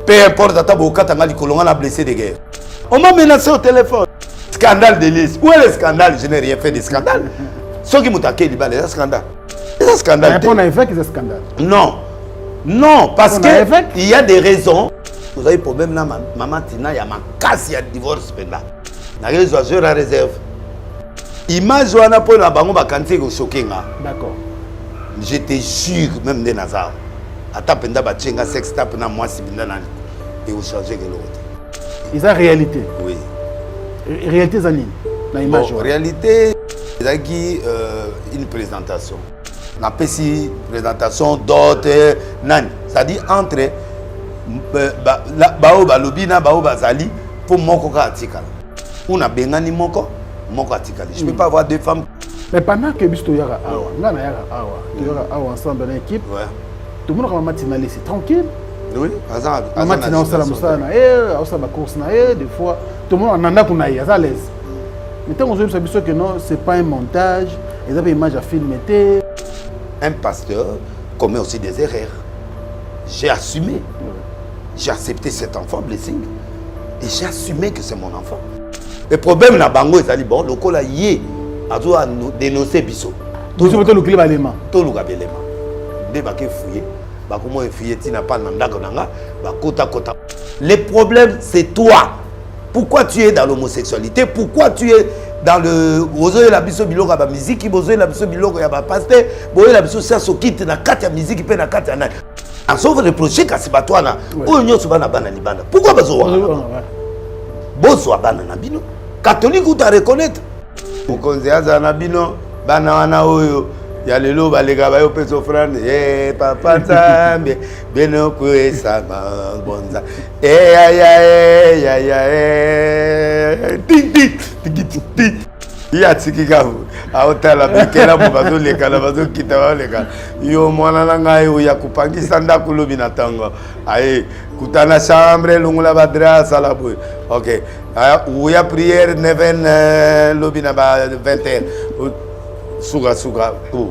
Peu importe, on a blessé de guerre. On m'a menacé au téléphone. Scandale de liste. Où est le scandale? Je n'ai rien fait de scandale. Ceux qui m'ont attaqué, il y a des scandales. C'est un scandale. On a fait que c'est scandale. Non. Non, parce qu'il y a des raisons. Vous avez problème là, maman Tina, il y a ma casse, il y a divorce maintenant. Je la réserve. Image où on a pour la banque, d'accord. Je te jure, même des Nazar. Atapenda batchenga sex tap na moi si binda nani. Et vous changez que l'autre. Ils ont réalité. Oui. Réalité Zanine. La image. En réalité, il y a une présentation. On appelle ici présentation d'autres nani. C'est-à-dire entre Baoba Lobina, Baoba Zali pour Moko Atikal. On a Bengani Moko Atikal. Je ne peux pas avoir deux femmes. Mais pendant que Bisto Yara Awa, là, Yara Awa ensemble dans l'équipe, tout le monde a matinal c'est tranquille. Oui, on matinal on s'ala musana, on s'ala course des fois, tout le monde en a qu'on aille à l'aise. Mais tant qu'on se dit que non, c'est pas un montage, ils avaient une image à filmer. Un pasteur commet aussi des erreurs. J'ai assumé. J'ai accepté cet enfant blessing. Et j'ai assumé que c'est mon enfant. Le problème là, Bango, c'est bon, le col a yé. A dénoncé Bisso. Tout le monde a l'élément. Tout le monde a l'élément. Dès que fouillé, comment fouillé, tu n'as pas kota. Le problème, c'est toi. Pourquoi tu es dans l'homosexualité? Pourquoi tu es dans le. Bozoé la biso biloko ya musique, bozoé la biso biloko ya pasteur, bozoé la biso ça sokite na kati ya musique pe na kati ya nani. En sauf reprocher que c'est pas toi là. Oyo nyoso bana bana libanda. Pourquoi bazo wa? Bozo bana na bino. Catholique ou ta reconnaître? Mokonzi aza na bino bana wana oyo ya lelo balega bayo peso offrande papa nzambe beno kwesa bonza ting ya tikika aotala bikela bazo leka na bazo kita baleka yo mwana na ngai oya kupangisa ndako lobi na tango aye kutana chambre lungula badrasa la boy. OK. Où y a prière 9 lobi na ba 20h. Suga tout.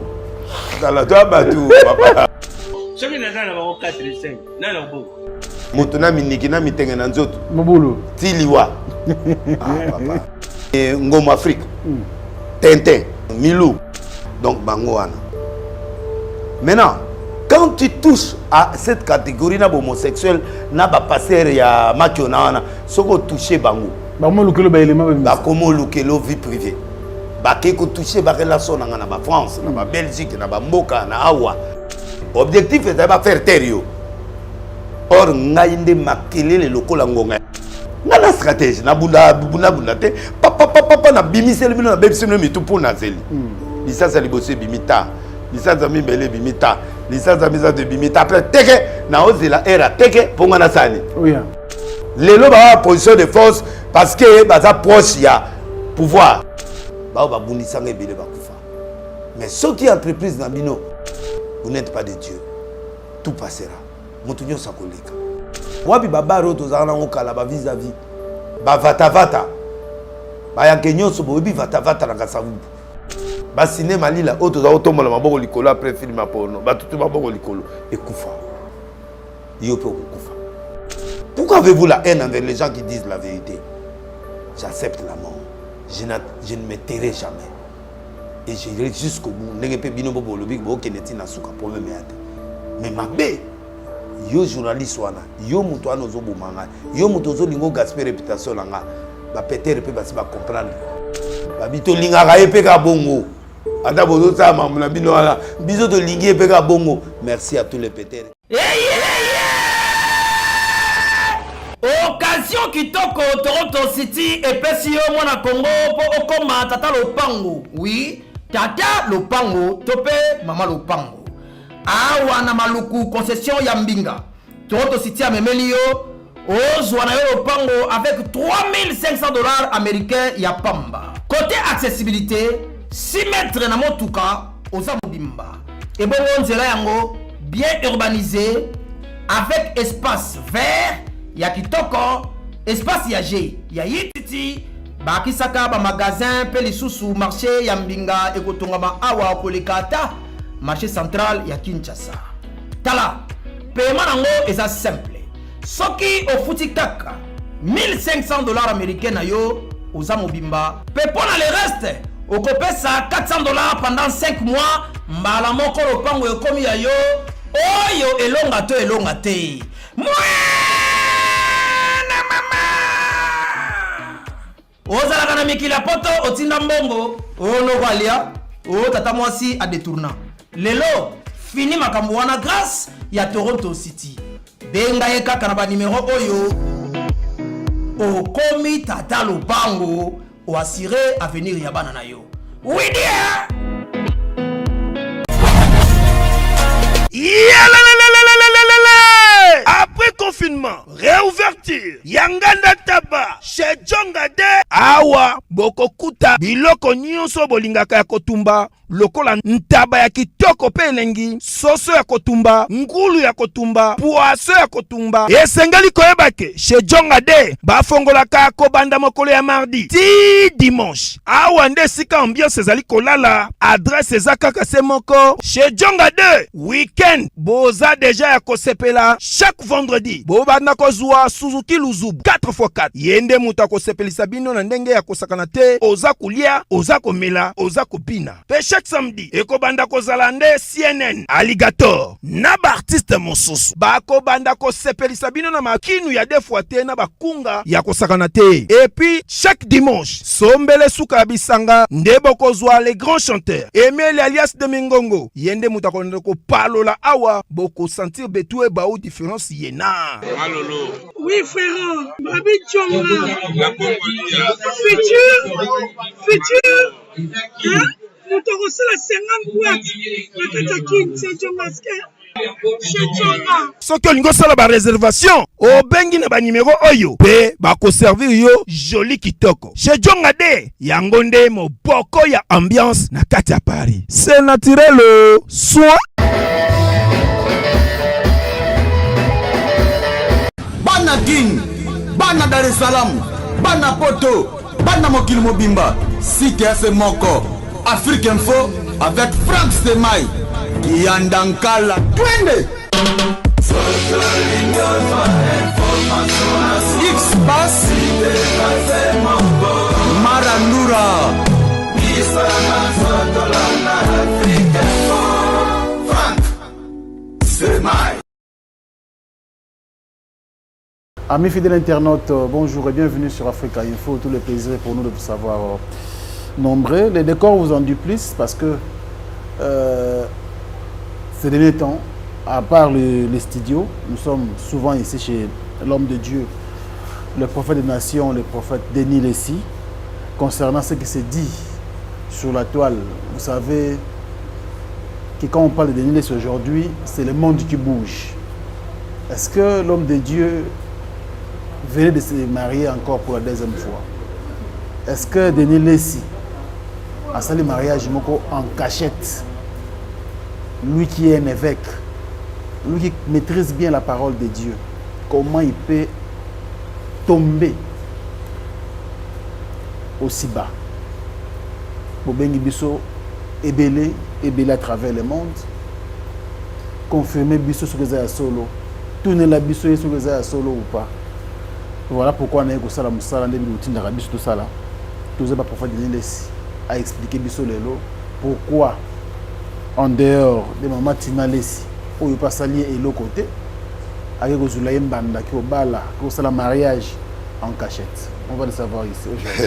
Dans la toi batou papa. Soki na kana ba 4-5. Nana bo. Mutuna miniki na mitenge na nzoto. Mobulu. Tiliwa. Ah papa. Et Ngom Afrique. Tintin, Milou. Donc bango wana. Maintenant, quand tu touches à cette catégorie homosexuelle, na ba passer ya makiona soko toucher bango. Ba mo lukelo ba élément ba komo lukelo vie privée. Ba ke ko toucher ba relation na ba France, na ba Belgique, na ba mboka na awa. Objectif est de faire terre. Or ngainde makelele lokola ngonga. Ngana stratégie na bunda te papa na bimiseli bino na bebiselo mitu pona zeli. Lisasa libose bimita. Lisasa mimbele bimita. Lisasa miza de bimita après teke na ozela era teke ponga na sani. Oui. Lelo ba position de force parce que baza proche ya pouvoir. Ba bundisa ngebele bakufa. Mais ce qui entreprise na bino, vous n'êtes pas de Dieu. Tout passera. Motunyo sakoleka. Wapi babaro tozana ngokala ba vis-à-vis. Ba vata. Ba yankenyo so bobi vata na kasavu. Ba cinéma lila auto za otombola maboko likolo après film porno. Ba tutu maboko likolo ekufa. Yo pe okufa. Pourquoi avez-vous la haine envers les gens qui disent la vérité? J'accepte la mort. Je ne me tairai jamais. Et j'irai jusqu'au bout. N'engepe bino bobo lobik bo keneti na suka problème yate. Mais ma bé yo journaliste wana, yo muto ana ozo bomanga, yo muto ozo lingo gaspiller réputation langa, ba peut-être pe basi ba comprendre. Ba bito linga ka epe ka bongo. Ata bozo sa mamuna bino ala, biso to lingi epe ka bongo. Merci à tous les pétères. Occasion kitoko Toronto City et Pesio mwana Congo po okoma tata lopango. Oui, tata lopango tope mama lopango. Awa na maluku concession ya Mbinga. Toronto City a memeli yo ozwa na yo lopango avec $3,500 américains ya pamba. Côté accessibilité, 6 mètres na motuka oza mobimba. Et bon nzela yango bien urbanisé avec espace vert ya kitoko, espace ya G ya yititi bakisaka ba magasin pe lisusu marché ya Mbinga ekotongama awa kolekata marché central ya Kinshasa. Tala, paiement nango eza simple. soki ofuti kaka 1500 dollars américains na yo oza mobimba pe pona le reste okopesa 400 dollars pendant 5 mois mbala moko lopango ekomi ya yo oyo elonga te mwana mama ozalaka na mikili ya poto otinda mbongo onovalia tata mwasi a détourna lelo fini makambo wana grâce ya Toronto City benga ye kaka na ba numéro oyo okomi tata lopango o assurer avenir ya bana na yo. Oui dia. Après confinement, réouverture, Yanganda Taba, chez Djongade, Awa, Bokokuta, Biloko Nyonso Bolingaka ya Kotumba, lokola ntaba ya kitoko pe elengi, soso ya kotumba, ngulu ya kotumba, poaso ya kotumba. Esengali koyebake, chez Djongade, bafongolaka kobanda mokolo ya mardi, ti dimanche. Awa nde sika ambiance ezali kolala, adresse ezaka se moko, chez Djongade, weekend, boza deja ya kosepela, chaque vendredi, bobanda kozwa Suzuki Luzubu 4x4. Yende muta kosepelisa bino na ndenge ya kosakana te, oza kulia, oza komela, oza kopina. Pe chaque samedi, ekobanda kozala nde CNN, Alligator, na ba artiste mosusu. Bako banda kosepelisa bino na makinu ya defwa te na bakunga ya kosakana te. Et puis, chaque dimanche, sombele suka bisanga, ndebo kozwa les grands chanteurs. Emile alias de Mingongo, yende muta ko palola awa, boko sentir betue ba ou différence yena. Malolo. Oui, frère, Babi Tchonga. Futur. Hein? Nous t'aurons la 50 boîtes. La Katakin, c'est Tchongaske. Chez Tchonga. Soki olingo sala ba réservation, o bengi na ba numéro oyo. Pe ba ko servir yo joli kitoko. Chez Djongade, yangonde mo boko ya ambiance na kati ya Paris. C'est naturel, soit. Bana King, Bana Dar es Salaam, Bana Poto, Bana Mokil Mobimba, Site Ase Moko, Afrique Info avec Frank Stemai, Yandankala, Twende. X-Bass, Marandura, Frank Stemai. Amis fidèles internautes, bonjour et bienvenue sur Africa Info. Tout le plaisir pour nous de vous savoir nombreux. Les décors vous en duplissent parce que ces derniers temps, à part les studios, nous sommes souvent ici chez l'homme de Dieu, le prophète des nations, le prophète Denis Lessi, concernant ce qui s'est dit sur la toile. Vous savez que quand on parle de Denis Lessi aujourd'hui, c'est le monde qui bouge. Est-ce que l'homme de Dieu venait de se marier encore pour la deuxième fois? Est-ce que Denis Lessi a sali mariage en cachette? Lui qui est un évêque, lui qui maîtrise bien la parole de Dieu, comment il peut tomber aussi bas? Bobengi biso ebele à travers le monde, confirmer biso sur les solo, tourner la biso sur les solo ou pas. Voilà pourquoi on a eu ça la musala ndé routine de rabis tout ça là. Tout ça pas prophète Denis Lessi a expliqué biso lelo pourquoi en dehors de maman Tina Lessi où il pas salier et l'autre côté avec kozula yembanda ki obala ko sala mariage en cachette. On va le savoir ici aujourd'hui.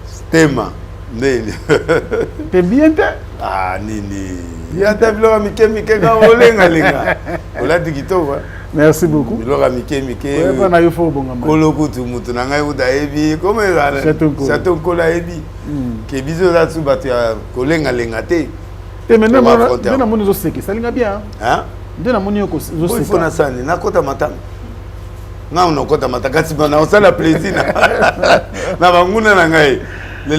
Stéma nini. T'es bien t'es? Ah nini. Ya tablo mike ka olenga lenga. Ola dikito wa. Merci beaucoup. Bilora mike. Ouais, pas na yofo bonga. Kolo kutu mutu na ngai uda ebi comme ça. Chaton kola ebi. Ke bizo la tsu batu ya kolenga lenga te. Te maintenant na moni zo seki, ça linga bien. Hein? Ndena moni yo zo seki. Il faut na sani na kota matanga. Nga una kota matanga kasi bana osala plaisir na banguna na ngai. Ouais.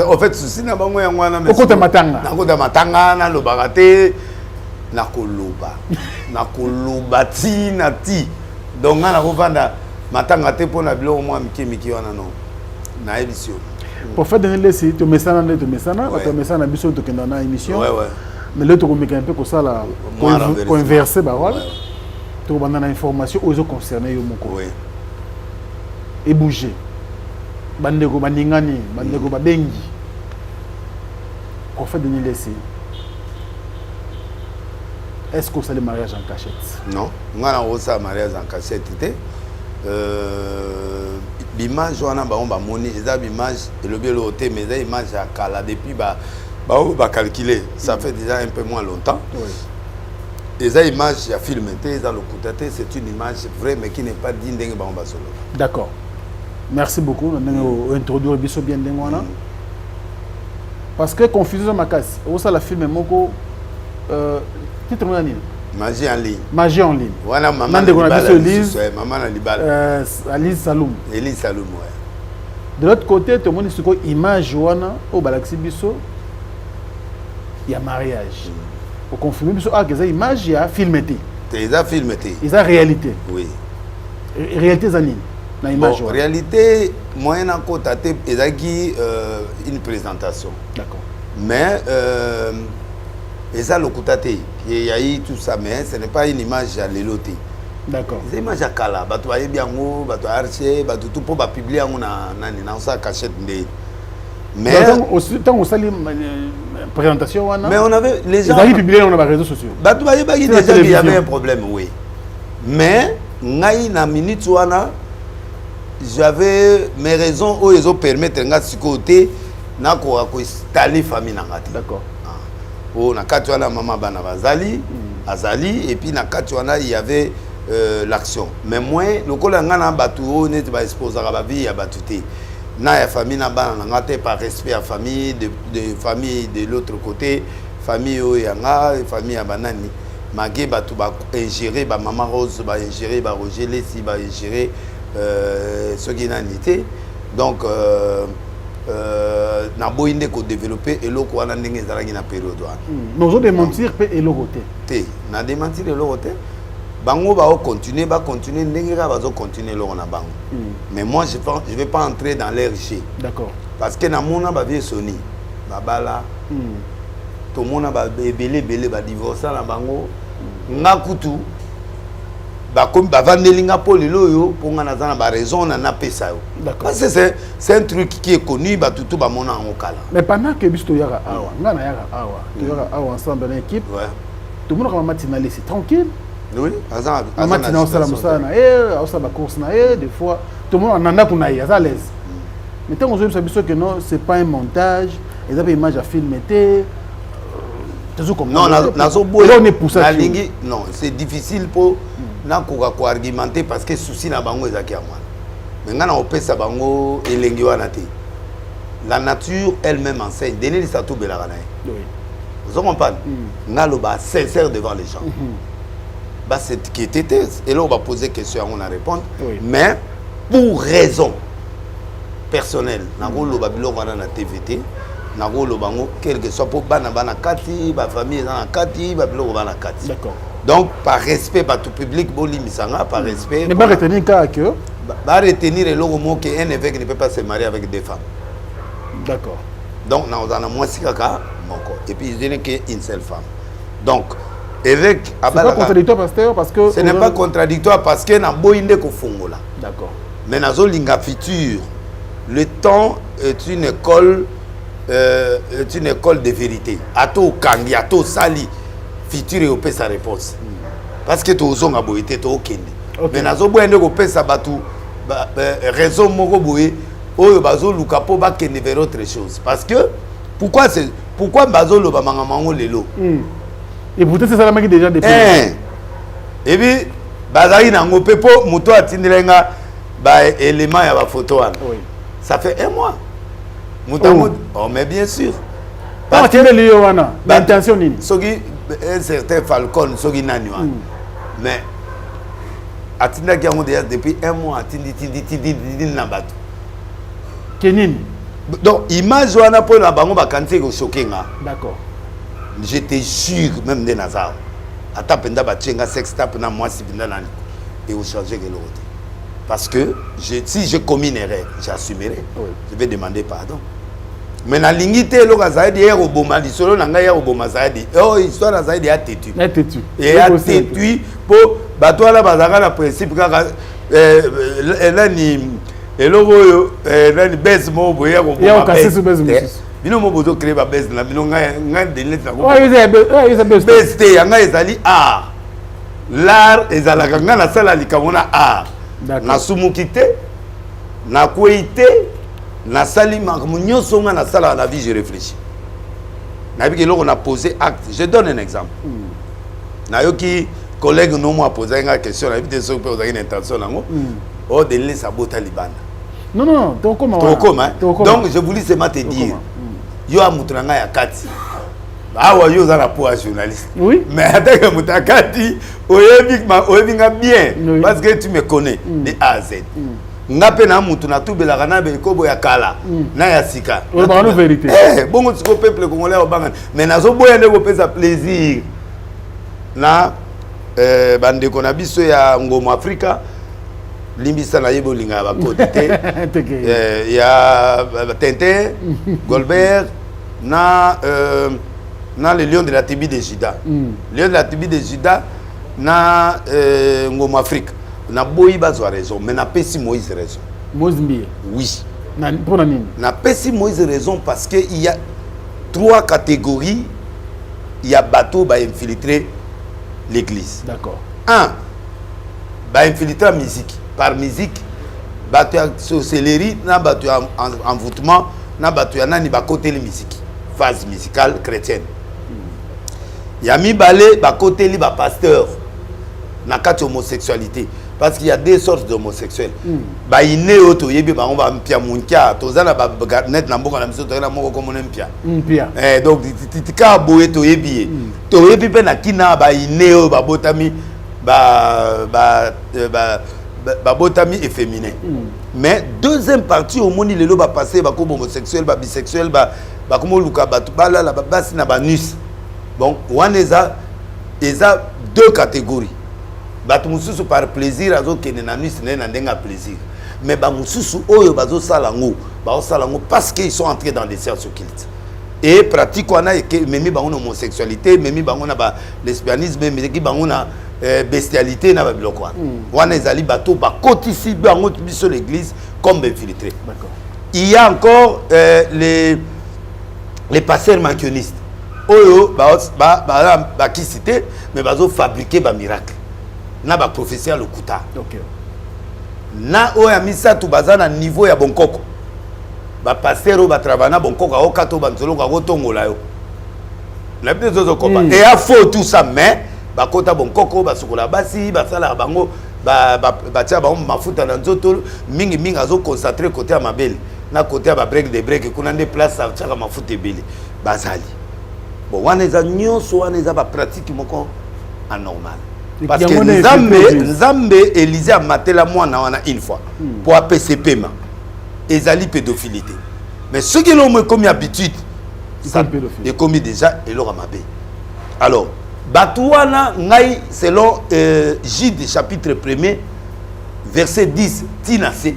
En fait, ceci n'a pas moi en moi na mais. Kota matanga. Na kota matanga na lo bagate na koloba. Na koloba ti na ti. Donc na ko vanda matanga te pona bilo moi miki wana no. Na émission. Pour faire Denis Lessi, tu mets ça na biso to kenda na émission. Ouais. Mais l'autre, on met un peu comme ça, là, converser, bah voilà. Tu as une information aux autres concernés, oui. Et bouger. Bandego, bandingani, bandego, babengi. Prophète Denis Lessé. Est-ce que ça le mariage en cachette? Non, moi on a un mariage en cachette. L'image on a monnaie, l'image et le bien l'hôtel, mais l'image à Kala depuis on va calculer. Ça fait déjà un peu moins longtemps. Et ça image il y a filmé, c'est une image vraie mais qui n'est pas digne d'un bamba solo. D'accord. Merci beaucoup. On introduire biso bien d'engwana. Parce que confusion ma casse. Où ça la film moko titre nani? Magie en ligne. Magie en ligne. Voilà maman. Nande qu'on a Elise. Maman Libal. Elise Saloum. Elise Saloum, ouais. De l'autre côté, tout le monde dit que image wana au Balaxi biso il y a mariage. Pour confirmer biso que ça image il y a filmé. Il a filmé. Il y a réalité. Oui. Réalité zanine. Na image. En réalité, moyen en côté il y a une présentation. D'accord. Mais et ça, le côté, il y a eu tout ça, mais ce n'est pas une image à l'éloté. D'accord. C'est une image à Kala. Tu vois bien, tu as arché, tout pour publier dans sa cachette. Mais tant qu'on salit présentation, mais on avait les gens. Ils ont publié dans les réseaux sociaux. Tu vois bien qu'il y avait un problème, oui. Mais, na minute j'avais mes raisons où ils ont permis de ce côté, na ko installer famille na ngati. D'accord. Oh, na katuana maman bana bazali, azali et puis na katuana il y avait l'action. Mais moi le kolanga na batu on est ba exposer ba vie ya batuté. Na ya famille na bana ngate par respect à famille de famille de l'autre côté, famille o yanga, famille ya banani. Magé batu ba ingérer ba maman Rose ba ingérer ba Roger Lessi ba ingérer ce qui n'a nité. Donc na boyinde ko développer et loko wana ndenge ezalaki na période wana. Nous on démentir pe et loroté. Té, na démentir et loroté. Bango ba continuer ndenge ka bazo continuer loko na bango. Mais moi je vais pas entrer dans l'RG. D'accord. Parce que na mona ba vie Sony, babala. To mona ba belé ba divorcer na bango. Ngakutu ba vandelinga polilo yo pour nga na ba raison na pesa yo. Parce que c'est un truc qui est connu ba tout ba mona en kala. Mais pendant que bisto yara awa, nga na yara awa, yara awa ensemble dans l'équipe. Ouais. Tout le monde va matinale c'est tranquille. Oui, azan matinale ça la musana ça ba course na des fois tout le monde en a kuna ya à l'aise. Mais tant on se biso que non, c'est pas un montage, ils avaient image à filmer. Non, non, c'est difficile pour nous argumenter parce que souci na bango ezaki à moi. Mais ngana opesa bango elengi wana te. La nature elle-même enseigne. Denis Satou Belagana. Oui. Vous comprenez? Ngaloba sincère devant les gens. Bah c'est qui était et là on va poser question on a répondre. Mais pour raison personnelle, ngolo babilo wana na TVT. Quel que soit pour bana kati, ba famille dans kati, ba bilo bana kati. D'accord. Donc par respect par tout public boli misanga par respect. Mais pas retenir que ba retenir le mot que un évêque ne peut pas se marier avec deux femmes. D'accord. Donc on a moins sikaka moko et puis il n'est qu'une seule femme. Donc évêque c'est pas contradictoire pasteur parce que ce n'est pas contradictoire parce que na boinde ko fongola. D'accord. Mais nazo linga futur le temps est une école de vérité. Ato kangi, ato sali, futur et opé sa réponse. Parce que tu as zonga boité, tu as aucun. Mais nazo boende ko pesa batu, raison moko boé, oyo bazo lukapo ba kende vers autre chose. Parce que pourquoi bazo lo ba mangamango lelo. Et pourtant c'est ça la maki déjà depuis. Et puis bazali na ngopé po muto atindelenga ba élément ya ba photo wana. Oui. Ça fait un mois. Oh, mais bien sûr. Parce que l'intention un certain Falcon, mais Atinda qui a depuis un mois, donc, image wana pour la bango bakanti ko choquinga. D'accord. Je te jure même des Nazar. Atapenda ba tchenga sex tap na moi si pinda nani et au changer que l'autre. Parce que si j'ai commis une erreur, j'assumerai. Oui. Je vais demander pardon. Mais na lingité lo kazaidi ya roboma lisolo na ngai ya roboma zaidi. Oh histoire na zaidi ya tetu. Ya tetu. Et ya tetu po bato ala bazaka na principe kaka nani eloko yo nani base mo boye ya roboma. Ya okasi base. Bino mo bozo créer ba base na bino ngai delet na ko. Oh isa base. Base te ya ngai ezali art. L'art ezalaka nga na sala likamona art. Na sumuki te na kwete na sali makambo nyonso nga na sala na vie je réfléchis. Na bi keloko na poser acte. Je donne un exemple. Na yoki collègue no mo a posé une question na bi te so pe ozaki une intention nango. Oh de laisser sabota libana. Non, donc comment? Donc je voulais seulement te dire. Yo amutranga ya kati. Awa yo za rapport à journaliste. Oui. Mais attaque mutakati oyebi nga bien parce que tu me connais de A à Z. Ngape na mutu na tubela na be kobo ya kala na ya sika. On va en vérité. Bongo tiko peuple congolais obanga mais nazo boya ndeko pesa plaisir. Na bande kona biso ya Ngoma Afrika limbisa na yebo linga ba côté ya Tintin Golbert na le lion de la tribu de Juda. Lion de la tribu de Juda na Ngoma Afrique. Na boyi bazwa raison, mais na pesi Moïse raison. Moïse Mbie. Oui. Pour la nini? Na pesi Moïse raison parce que il y a 3 catégories. Il y a bateau ba infiltrer l'église. D'accord. 1. Ba infiltrer musique. Par musique, bateau sorcellerie, na bateau envoûtement, na bateau nani ba côté la musique. Phase musicale chrétienne. Il y a mi balé ba côté li ba pasteur. Na kati homosexualité. Parce qu'il y a deux sortes d'homosexuels. Ba iné oto yebi ba on va mpia munkia tozana ba net na mboka na miso to na moko comme mpia. Mpia. Donc tika boye to yebi. To yebi pe na kina ba iné o ba botami ba botami efféminé. Mais deuxième partie au monde lelo ba passer ba comme homosexuel ba bisexuel ba comme luka ba bala la ba basi na ba nus. Bon, on eza deux catégories. Batu mususu par plaisir azo kene na nuit na ndenga plaisir mais ba mususu oyo bazo salango parce qu'ils sont entrés dans des cercles occultes et pratique wana que memi bango homosexualité memi bango na ba lesbianisme memi ki bango na bestialité na ba biloko wana ezali bato ba kotisi bango biso l'église comme infiltré. D'accord. Il y a encore les pasteurs mancionistes oyo ba qui cité mais bazo fabriquer ba miracle na ba prophétie lokuta. OK. Na oya misa tu bazana niveau ya bonkoko. Ba pasteur ba travailler na bonkoko o kato ba nzolo ko tongola yo. Na bi zozo kopa. Et a faux tout ça mais ba kota bonkoko ba sukola basi ba sala bango ba tia ba mafuta na nzoto mingi azo concentrer côté ya mabele na côté ya ba break de break kuna nde place sa tia mafuta ebele bazali. Bon wana za nyonso wana za ba pratique moko anormal. Parce que Nzambe Élisée a maté la moine une fois pour apaiser paiement. Ezali pédophilité. Mais ceux qui l'ont commis habitude, ça est commis déjà et leur amabé. Alors, Batouana Ngai selon Gide chapitre 1er verset 10 Tinase.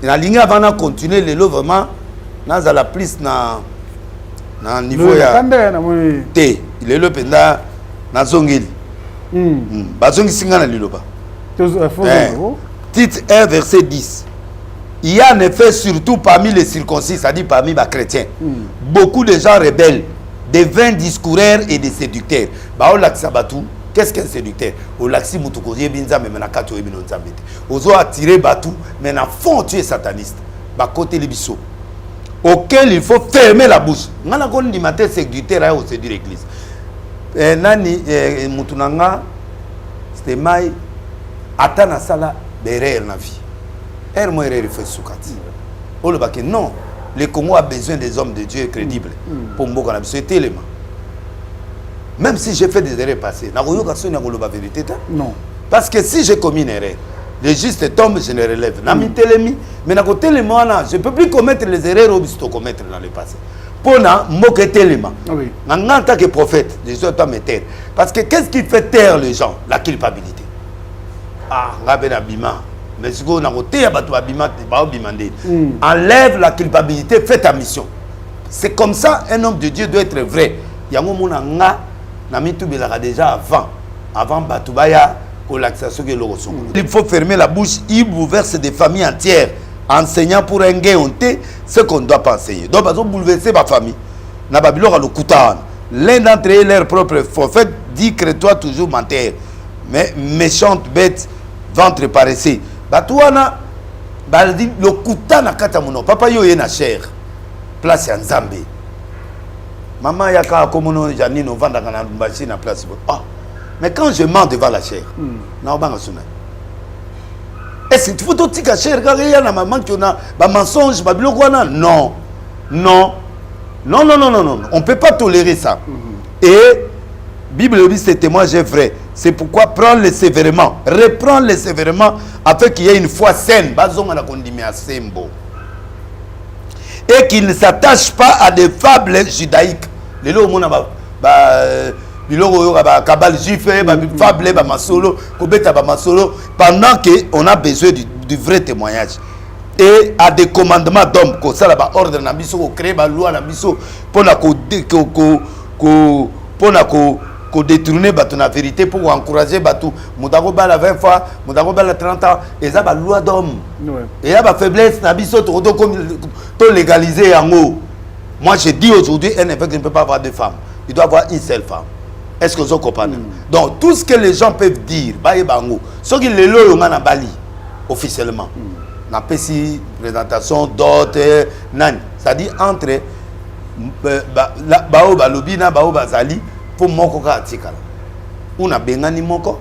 La ligne avant de continuer le lot vraiment dans la plus na niveau ya T. Il est le penda na zongeli. Bazongi singa na liloba. Titre 1 verset 10. Il y a en effet surtout parmi les circoncis, c'est-à-dire parmi les chrétiens, beaucoup de gens rebelles, des vains discoureurs et des séducteurs. Qu'est-ce qu'un séducteur? Au laxi mutukoye binza mais na kato ebino nzambete. Ozo attirer batu mais na fond tu es sataniste. Ba côté libiso. Auquel il faut fermer la bouche. Ngana kon di matin séducteur a au séduire l'église. Nani mutunanga c'était mai atana sala derrière na vie. Moi fait soukati. On le baké non, le Congo a besoin des hommes de Dieu crédibles pour mboka na biso élément. Même si j'ai fait des erreurs passées, na koyo kaso na koloba vérité ta? Non. Parce que si j'ai commis une erreur, le juste tombe, je ne relève. Na mi telemi, mais na ko telema na, je peux plus commettre les erreurs au bisto commettre dans le passé. Pona moke telema. Oui. En tant que prophète, je dois pas me taire. Parce que qu'est-ce qui fait taire les gens? La culpabilité. Ah, ngabe na bima. Mais ce qu'on a voté, enlève la culpabilité, fais ta mission. C'est comme ça, un homme de Dieu doit être vrai. Il y a un moment déjà avant Batubaya, il faut fermer la bouche, il bouleverse des familles entières, enseignant pour un gain ce qu'on ne doit pas enseigner. Donc, ils ont bouleversé ma famille. L'un d'entre eux, leur propre prophète, dit que toi toujours menteur, mais méchante bête, ventre paresseux. Batouana, dit le kuta na katamuno, papa yo na cher, place en Zambie. Maman yaka komono janino vanda kana mbachi na place. Ah, mais quand je mens devant la chair, na obanga suna. Est-ce que tu faut tika chair quand il y a na maman qui a ba mensonge, ba biloko wana? Non. Non. Non, non, non, non, non. On ne peut pas tolérer ça. Et Bible dit c'est témoignage est vrai. C'est pourquoi prends-les sévèrement. Reprends-les sévèrement afin qu'il y ait une foi saine. Et qu'il ne s'attache pas à des fables judaïques. Les lots, on a kabal juif, fable, pendant qu'on a besoin du vrai témoignage. Et à des commandements d'hommes, que ça là ordre na biso, ko créer ba loi na biso pour détourner la vérité, pour encourager batu mutako ba la 20 fois, mutako ba la 30 ans, et ça ba loi d'homme. Et là ba faiblesse na biso to légaliser en haut. Moi je dis aujourd'hui un évêque ne peut pas avoir deux femmes. Il doit avoir une seule femme. Est-ce que vous comprenez? Donc tout ce que les gens peuvent dire, ba bango, ce qui les lois na Bali officiellement. Na pesi présentation d'autres nan, c'est-à-dire entre baoba lobina baoba zali pour moko ka atikala. Una bengani moko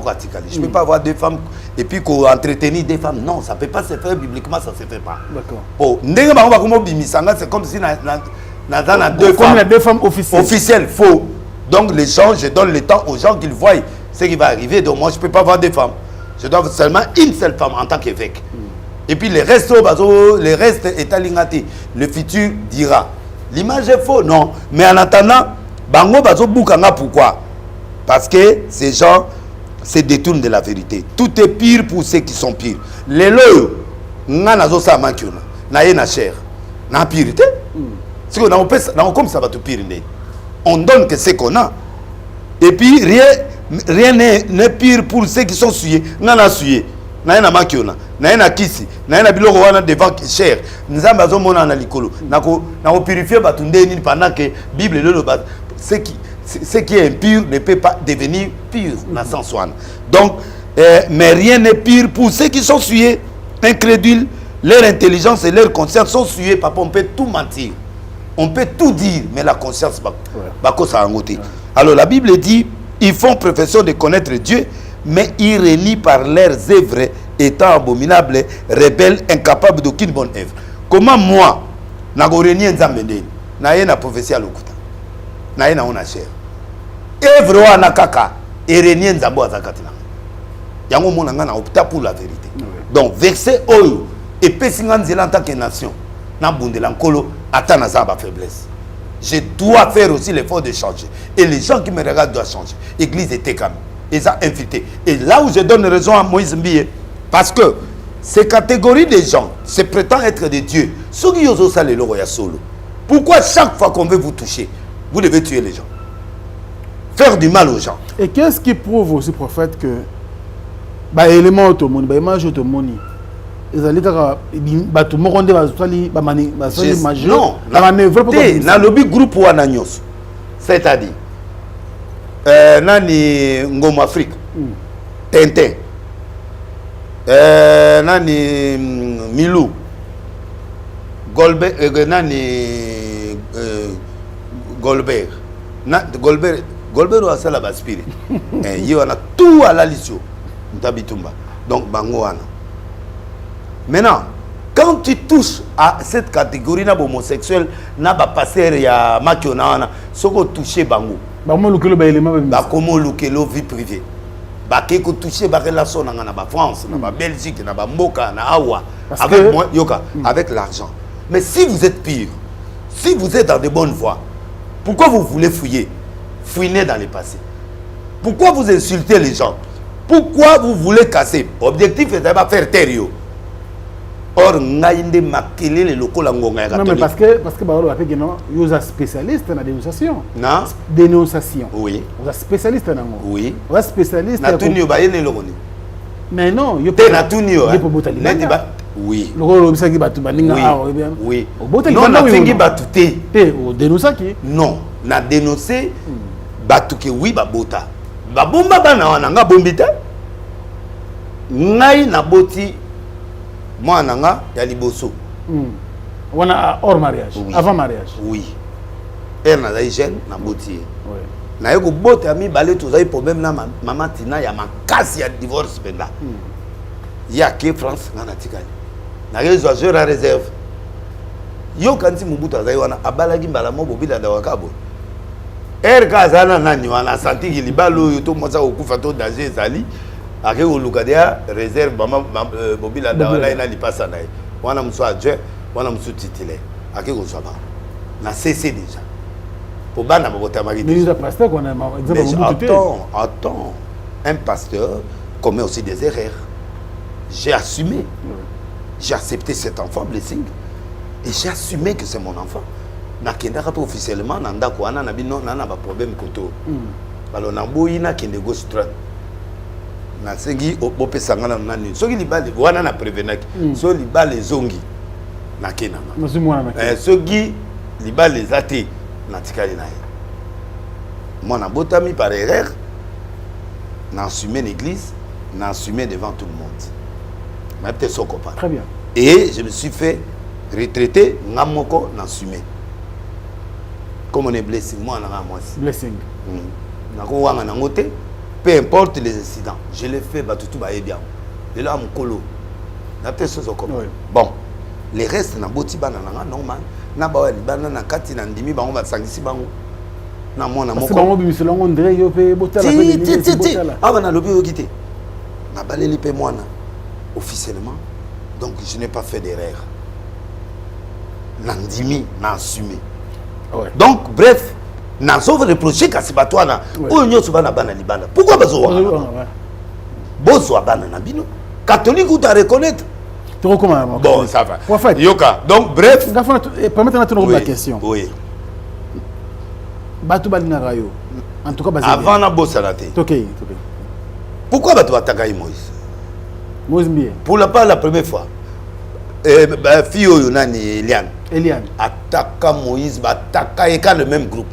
atikali. Je peux pas avoir deux femmes et puis qu'on entretenir des femmes. Non, ça peut pas se faire bibliquement, ça se fait pas. D'accord. Pour ndenge ba ko bimisanga, c'est comme si na deux femmes. Comme les deux femmes officielles. Officielles, faux. Donc les gens, je donne le temps aux gens qu'ils voient ce qui va arriver. Donc moi je peux pas avoir deux femmes. Je dois seulement une seule femme en tant qu'évêque. Et puis le reste est alignaté. Le futur dira. L'image est faux, non. Mais en attendant, bango bazo boukanga pourquoi? Parce que ces gens se détournent de la vérité. Tout est pire pour ceux qui sont pires. Les loyaux, nga nazo sa makiona, na ye na cher, na pire. C'est qu'on comme ça va tout pire. On donne que ce qu'on a. Et puis rien n'est pire pour ceux qui sont souillés. Nga na souillé. Na ye na makiona. Na na kisi na biloko wana devant cher nzamba zo mona na likolo na ko purifier batu ndeni pendant que Bible le ce qui est impur ne peut pas devenir pur dans sens wana. Donc mais rien n'est pire pour ceux qui sont souillés, incrédules, leur intelligence et leur conscience sont souillés. Papa, on peut tout mentir, on peut tout dire, mais la conscience va ça en côté. Alors la Bible dit ils font profession de connaître Dieu, mais ils renient par leurs œuvres étant abominables, rebelles, incapables d'aucune bonne œuvre. Comment moi, Nagoreni Nzambende, naye na prophétie à l'okuta, naye na ona cher. Œuvre wa nakaka, et renie Nzambo azakatina. Yango mona nga na opta pour la vérité. Donc verset oyo, et pesingan zela en tant que nation, na bundela nkolo, atana zaba faiblesse. Je dois faire aussi l'effort de changer. Et les gens qui me regardent doivent changer. L'église était comme, ils ont invité. Et là où je donne raison à Moïse Mbiye, parce que ces catégories de gens se prétendent être des dieux. Pourquoi chaque fois qu'on veut vous toucher, vous devez tuer les gens? Faire du mal aux gens. Et qu'est-ce qui prouve aussi, prophète, que l'élément automoni, l'image automoni, ils allaient dire tout le monde non, dans le groupe ou anagnos, c'est-à-dire nani Ngom Afrique, Tintin, nani Milou, Goldberg, nani Goldberg, Goldberg a ça la baspire. Il y a tout à la liste. Donc bangoana. Maintenant, quand tu touches à cette catégorie homosexuelle, n'a pas passé ya makiona, soko toucher bango. Comment lukelo vie privée. Ba keko toucher ba relation na France, na Belgique, na Mboka, na Awa avec moi yoka avec l'argent. Mais si vous êtes pire, si vous êtes dans de bonnes voies, pourquoi vous voulez fouiller? Fouiner dans le passé. Pourquoi vous insultez les gens? Pourquoi vous voulez casser? Objectif est de faire taire. Or, ngaïnde makele le locaux la ngonga. Non, mais parce que Barolo a fait que non, vous êtes spécialiste dans la dénonciation. Non. Dénonciation. Oui. Vous êtes spécialiste dans la oui. Vous êtes spécialiste. Na tunio ba yene logoni. Mais non, yo te na tunio. Oui. Le rôle obsaki batu baninga oui. Oui. Non, na fingi batu te. Te o dénonciaki. Non, na dénoncer batu ke oui ba bota. Ba bomba bana wana nga bombita. Ngai na boti moi nanga ya liboso. Wana hors mariage, oui. Avant mariage. Oui. Et na la jeune na boti. Oui. Na yeko bote ami balé tous ay problème na maman Tina ya makasi ya divorce benda. Ya ke France na tikali. Na rezo joueur à réserve. Yo kanti Mobutu azai wana abalaki mbala mo bobila da wakabo. Kazana nani wana santi ki libalo yo to moza okufa to danger ezali. Ake olukadia réserve mama bobila da wala ina lipasa nae. Wana mso adjoint, wana mso titulaire. Ake ko soba. Na cessé déjà. Pour bana bobota mari. Mais le pasteur qu'on a exemple attends. Un pasteur commet aussi des erreurs. J'ai assumé. J'ai accepté cet enfant blessing et j'ai assumé que c'est mon enfant. Nakenda pas officiellement nanda ko ana na bino na ba problème koto. Balo na boyina kende go strat. Na sengi obope sangana nani. Soki libale wana na prévenaki. So libale zongi na kenanga. Soki libale zate na tikali na ye. Moi na botami par erreur na assumé l'église, na assumé devant tout le monde. Mais peut-être son copain. Très bien. Et je me suis fait retraiter, Namoko n'assumé. Comme on est blessé, moi, on a moi aussi. Blessing. Peu importe les incidents, je l'ai fait, bah, tout va bien. Et là, mon colo. Bon, les restes, na boti bana na normal. Na ba bana na kati na ndimi ba on va sangisi bango. Na mona moko. C'est bango bi selon André yo pe botala pe. Ah bana lobi yo kité. Na baleli pe moi na. Officiellement, donc je n'ai pas fait d'erreur. Nandimi, n'a assumé. Ouais. Donc, bref, n'a sauvé reproché qu'à ce batouana. Où n'y a pas de bana libana. Pourquoi besoin? Besoin bana nabino. Catholique ou t'as reconnaître? Tu recommandes. Bon, ça va. En fait, Yoka. Donc, bref. Permettez-moi de te la question. Oui. Batou balina rayo. En tout cas, avant la bosse à la tête. Ok. Pourquoi Batou attaquer Moïse? Pour la première fois, Fio Yonani Eliane attaque Moïse, attaque le même groupe.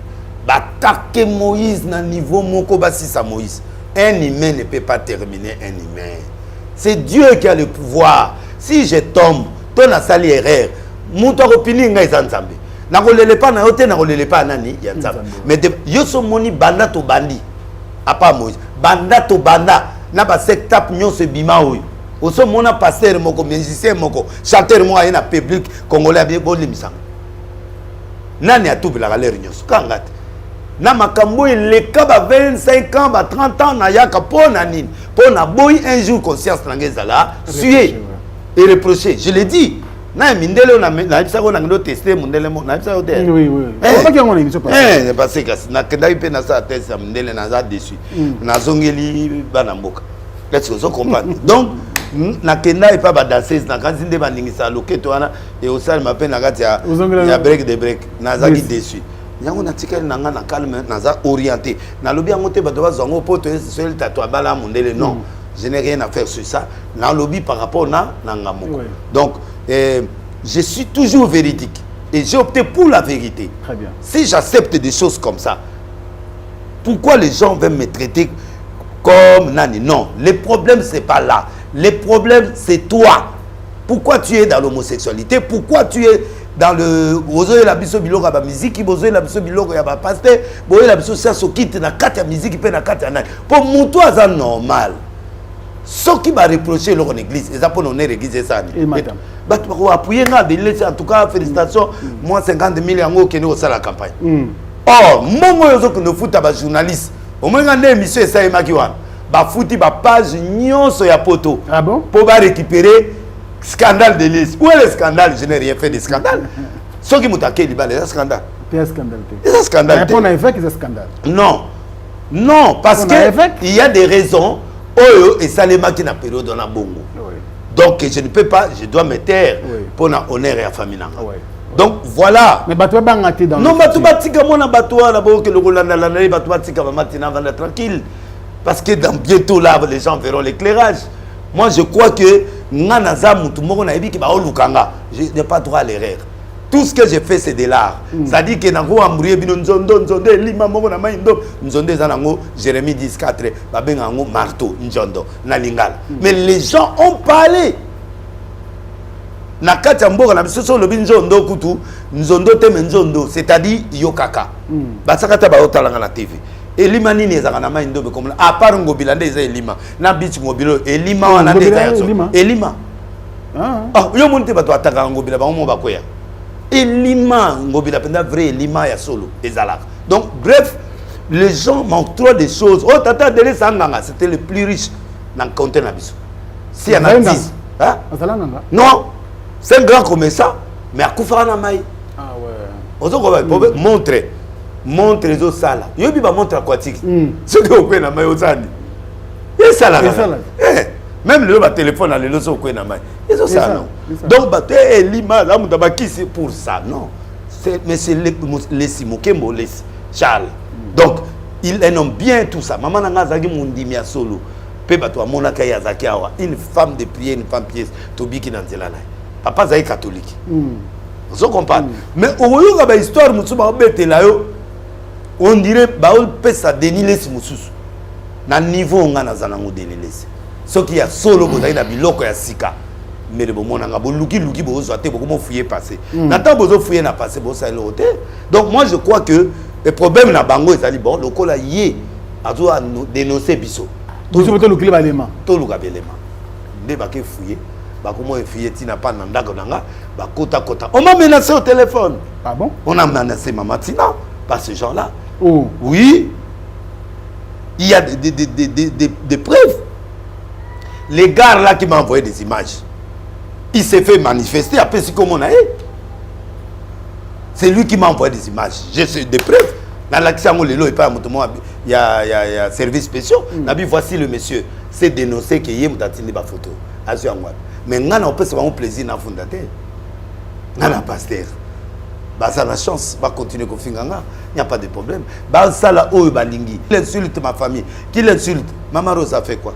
Attaque Moïse na niveau moko basisa Moïse. Un humain ne peut pas terminer un humain. C'est Dieu qui a le pouvoir. Si je tombe, ton a sali erreur. Mouto opini nga izanzambe. Na kolele pa na yote na kolele pa nani yanzambe. Mais yo so moni banda to bandi. Apa Moïse. Banda to banda na ba sectape nyon se bima oyo. Oso mona pasteur moko musicien moko chanteur mo ayena public congolais bien bon limisa. Nani atubi la galère nyoso kangate. Na makambo le kaba 25 ans ba 30 ans na yaka pona nini. Pona boy un jour conscience nangeza là, suer et reprocher. Je l'ai dit. Na mindele na bisa ko ngendo tester mundele mo na bisa ko der. Oui. Pas que on émission pas. Parce que na kenda ipe na sa test ya mundele na za dessus. Na zongeli bana mboka. Est-ce que vous comprenez? Donc na kenda et pas ba danseuse na kanzinde ba ningisa loketo wana et au sal m'appelle na kati ya break de break na za qui dessus. Yango na tikali nanga na calme na za orienté. Na lobi yango te ba doba zongo poto seul tatou bala mundele non. Je n'ai rien à faire sur ça. Na lobby par rapport na ngamoko. Donc je suis toujours véridique et j'ai opté pour la vérité. Très bien. Si j'accepte des choses comme ça, pourquoi les gens veulent me traiter comme nani? Non, le problème c'est pas là. Le problème c'est toi. Pourquoi tu es dans l'homosexualité? Pourquoi tu es dans le bozo la biso biloko ba musique, bozo la biso biloko ya ba pasteur, bozo la biso ça so quitte na kati ya musique pe na kati ya nani? Pour muto aza normal. Ce qui va reprocher leur église, ils appellent l'église ça. Bah tu vas appuyer en tout cas félicitations. Moi 50 000 euros qui nous au la campagne. Or, moi je que nous fout à journaliste. Au moins une émission ça est makiwan. Bah fouti ba page nyonso ya poto. Ah bon? Pour va récupérer scandale de liste. Où est le scandale? Je n'ai rien fait de scandale. Ce qui m'a attaqué, il y a un scandale. C'est un scandale. C'est un scandale. On a fait que c'est un scandale. Non, parce qu'il y a des raisons Oyo et Salema qui n'a période dans la bongo. Donc je ne peux pas, je dois me taire pour na honneur et à famille. Donc voilà. Mais bateau ba ngati dans. Non, bateau batika mona bateau na bo que le Rolanda la bateau batika va matina vendre tranquille. Parce que dans bientôt là les gens verront l'éclairage. Moi je crois que ngana za mutu moko na yebi ki ba olukanga. Je n'ai pas droit à l'erreur. Tout ce que j'ai fait c'est de l'art. Ça dit que nango amourie bino nzondo lima moko na maindo nzondo zanango Jérémie 14 ba benga ngo marteau nzondo na lingala. Mais les gens ont parlé. Na kati ya mboka na biso so lobi nzondo kutu nzondo te nzondo c'est-à-dire yokaka. Basakata ba otalanga na TV. Elima nini ezaka na maindo be comme à part ngobila nde eza elima na beach ngobilo elima wana nde eza elima. Ah yo monte bato ataka ngobila ba mo bakoya. Elima ngobila penda vrai elima ya solo ezalaka. Donc bref, les gens manquent trop de choses. Oh tata Dele Sanganga, c'était le plus riche dans compte na biso. Si y en a 10, hein? Non, c'est un grand comme ça, mais à Koufara na mai. Ah ouais. Ozo ko ba montre les autres salles. Yo bi ba montre aquatique. Ce que vous na mai ozani. Et ça là. Même le téléphone à l'élo so na mai. Ils ont ça non. Donc bah elima za mutaba qui c'est pour ça non. C'est mais c'est les Simokembo les Charles. Donc ils aiment bien tout ça. Maman nanga zaki mundimi ya solo. Pe bato amona kaya zaki awa une femme de prière, une femme pièce tobiki na nzela na. Papa zaki catholique. Vous comprenez? Mais au yoga ba histoire mutsuba obetela yo on dirait ba on peut ça déniler mususu. Na niveau ngana zanango déniler. Ce qui a solo bozaki na biloko ya sika. Mais le moment nga bo luki bo zoate beaucoup mo fouiller passer. N'attend bozo fouiller na passer bo ça l'autre. Donc moi je crois que le problème na bango ezali bon lokola yé azo a dénoncer biso. Tout ce que le clip alema. Tout le gabelema. Nde ba ke fouiller, ba comment fouiller tina pas na ndako nanga, ba kota. On m'a menacé au téléphone. Ah bon? On a menacé maman Tina par ces gens-là. Oh. Oui. Il y a des preuves. Les gars là qui m'ont envoyé des images. Il s'est fait manifester après ce qu'on a eu. C'est lui qui m'a envoyé des images. J'ai des preuves. Dans l'action, il y a service spécial. Voici le monsieur. C'est dénoncé qu'il y a une photo. Mais on peut se faire un plaisir dans le fondateur. On a un pasteur. Ça a la chance. Va continuer à faire. Il n'y a pas de problème. Ça là, il insulte ma famille. Qui l'insulte? Maman Rosa fait quoi?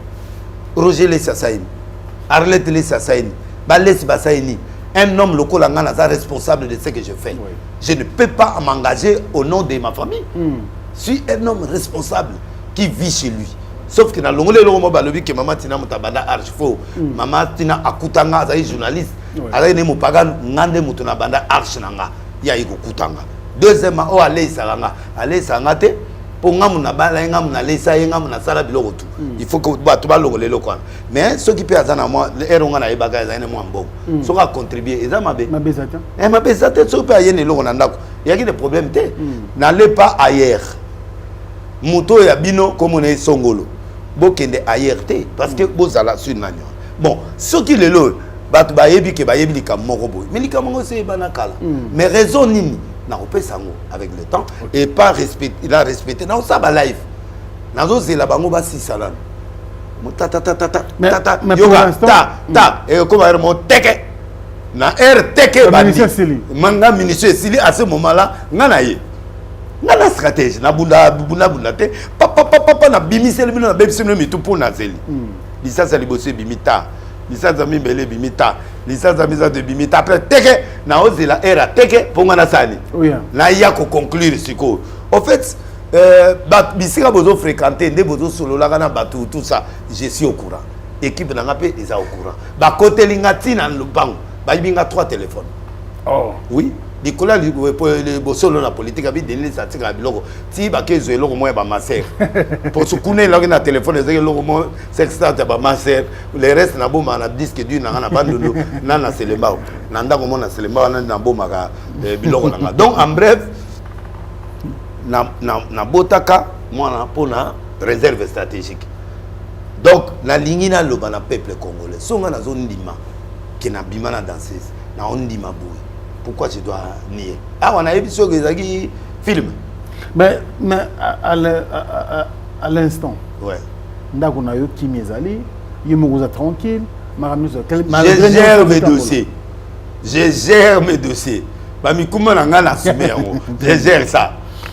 Roger Lessassaïni. Arlette Lessassaïni. Un homme local est responsable de ce que je fais. Oui. Je ne peux pas m'engager au nom de ma famille. Je suis un homme responsable qui vit chez lui. Sauf que dans le monde que maman tina mutabanda archifo, maman tina akutanga azayi journaliste, azayi ne mupagan ngande mutuna banda arch nanga, ya iko kutanga. Deuxièmement, o ale sanga te pour ngamuna bala ngamuna lesa ngamuna sala biloko tout. Il faut que tu vas le local. Mais ce qui peut azana moi eronga na ibaka ezana moi mbongo. So ka contribuer eza mabe. Mabezata. Mabezata so peut ayene loko na ndako. Il y a des problèmes te. N'allez pas ailleurs. Muto ya bino comme on est songolo. Bokende ailleurs te parce que bozala sur nani. Bon, ce qui le lo batu ba yebi ke ba yebi likamoko boy. Mais likamoko c'est banakala. Mais raison nini na opé sango avec le temps et pas respecter, il a respecté dans ça ba live. Nazo c'est la bango ba si salane. Mais pour l'instant et comment mon teke na teke ba manga ministre Sili à ce moment-là ngana ye. Ngana stratégie na bunda te papa na bimiseli bino na bebiseli mitu pour na zeli. Licence libosé bimita. Licence za mimbele bimita. Licence za miza de bimita après teke na ozela era teke ponga na sani. Na ya ko conclure siko. En fait bisika bozo fréquenter nde bozo solo la kana batu tout ça, je suis au courant. Équipe na ngape eza au courant. Ba côté lingati na lupango. Ba yibinga 3 téléphones. Oh. Oui. Nicolas le bosolo na politique abi denile sa tika biloko ti ba ke zo eloko moya ba maser pour se connaître là na téléphone ezaki eloko mo sextant ba maser le reste na boma na disque du na bandolo na selemba na ndako mo na selemba na boma ka biloko na donc en bref na botaka moi na pona réserve stratégique donc na lingina lo na peuple congolais songa na zone ndima qui na bima na danseuse na ondima boui. Pourquoi je dois nier? Ah, on a vu sur les films. Mais à l'instant, ouais. ndako na yo kimi ezali yo mokoza tranquille je gère mes dossiers. Je gère mes dossiers. Je gère ça.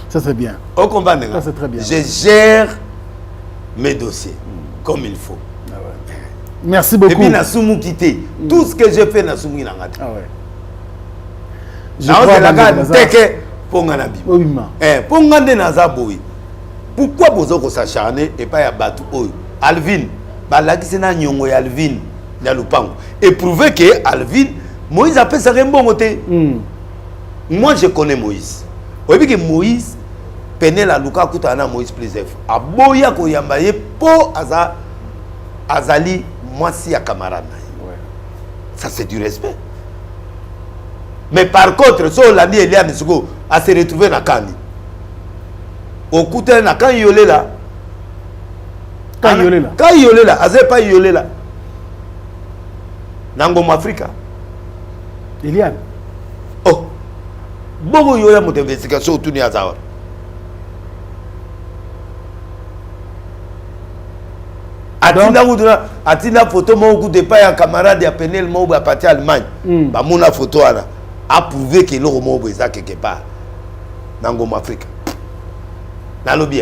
Ça c'est bien. Au combat, ça c'est très bien. Je gère mes dossiers comme il faut. Ah ouais. Merci beaucoup. Et puis Nasumu quitté. Tout ce que j'ai fait Nasumu Nangati. Ah ouais. Je crois que pourquoi vous s'acharner et pas Batu Alvin, Balakisena Nyongo Alvin, Yalupango. Et prouver que Alvin, Moïse a fait ça un bon côté. Moi je connais Moïse. Vous voyez que Moïse, Penel Luka Koutana Moïse plaisir. Aboya Koyambaye po Azali, moi si à camarade. Ça c'est du respect. Mais par contre, si on l'a dit, Eliane Sugo a se retrouvé dans Kani. Au coup de la quand yolé là. Quand yolé là. Quand yolé là. Azé pas yolé là. Nangom Africa. Eliane. Oh. Beaucoup yolé mon investigation autour de Azawar. Atina photo mon coup de pas un camarade à Penel Mou à partir Allemagne. Ba mon photo là a prouvé que l'euro Mou est quelque part. Nangom Africa.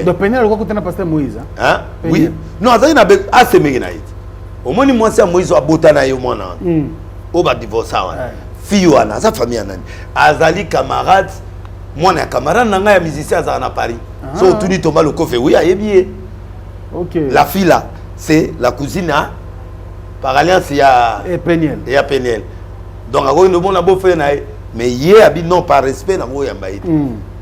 Donc Penel le quoi pasteur Moïse hein? Oui. Non, ça il a assez ménaït. Au moins moi c'est Moïse a botana yo mona. O ba divorcer wana. Fille wana, sa famille anani. Azali camarade, moi na camarade nanga ya musicien za na Paris. So tout ni tomba le coffre oui, ayebi. OK. La fille là, c'est la cousine à par alliance il y a Penel. Il y a Penel. Donc a ko no bon na beau frère na mais hier abi non par respect na go yamba ite.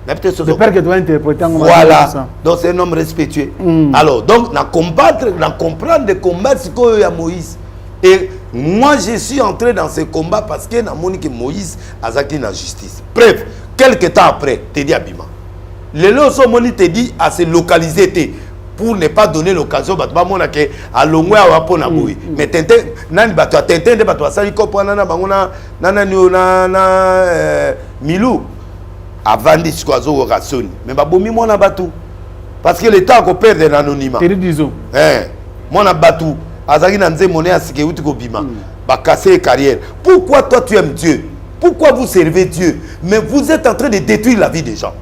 Le père que doit interpréter. Voilà. Donc c'est un homme respectueux. Alors, donc, comprendre de combattre ce qu'il y a Moïse. Et moi, je suis entré dans ce combat parce que que Moïse a acquis la justice. Bref, quelques temps après, tu dis Abima. Les lois te dit à se localiser pour ne pas donner l'occasion à l'ongwe à wapona boui. Mais Tintin, nani bato Tintin de bato sali kopo nana bangona nana Milou. Avant de se croiser au Rassoni. Mais babomi mon abatou. Parce que l'État a perdu l'anonymat. Disons. Mon abatou. Azagi nanze monnaie à ce que vous bima. Ba casser carrière. Pourquoi toi tu aimes Dieu? Pourquoi vous servez Dieu? Mais vous êtes en train de détruire la vie des gens.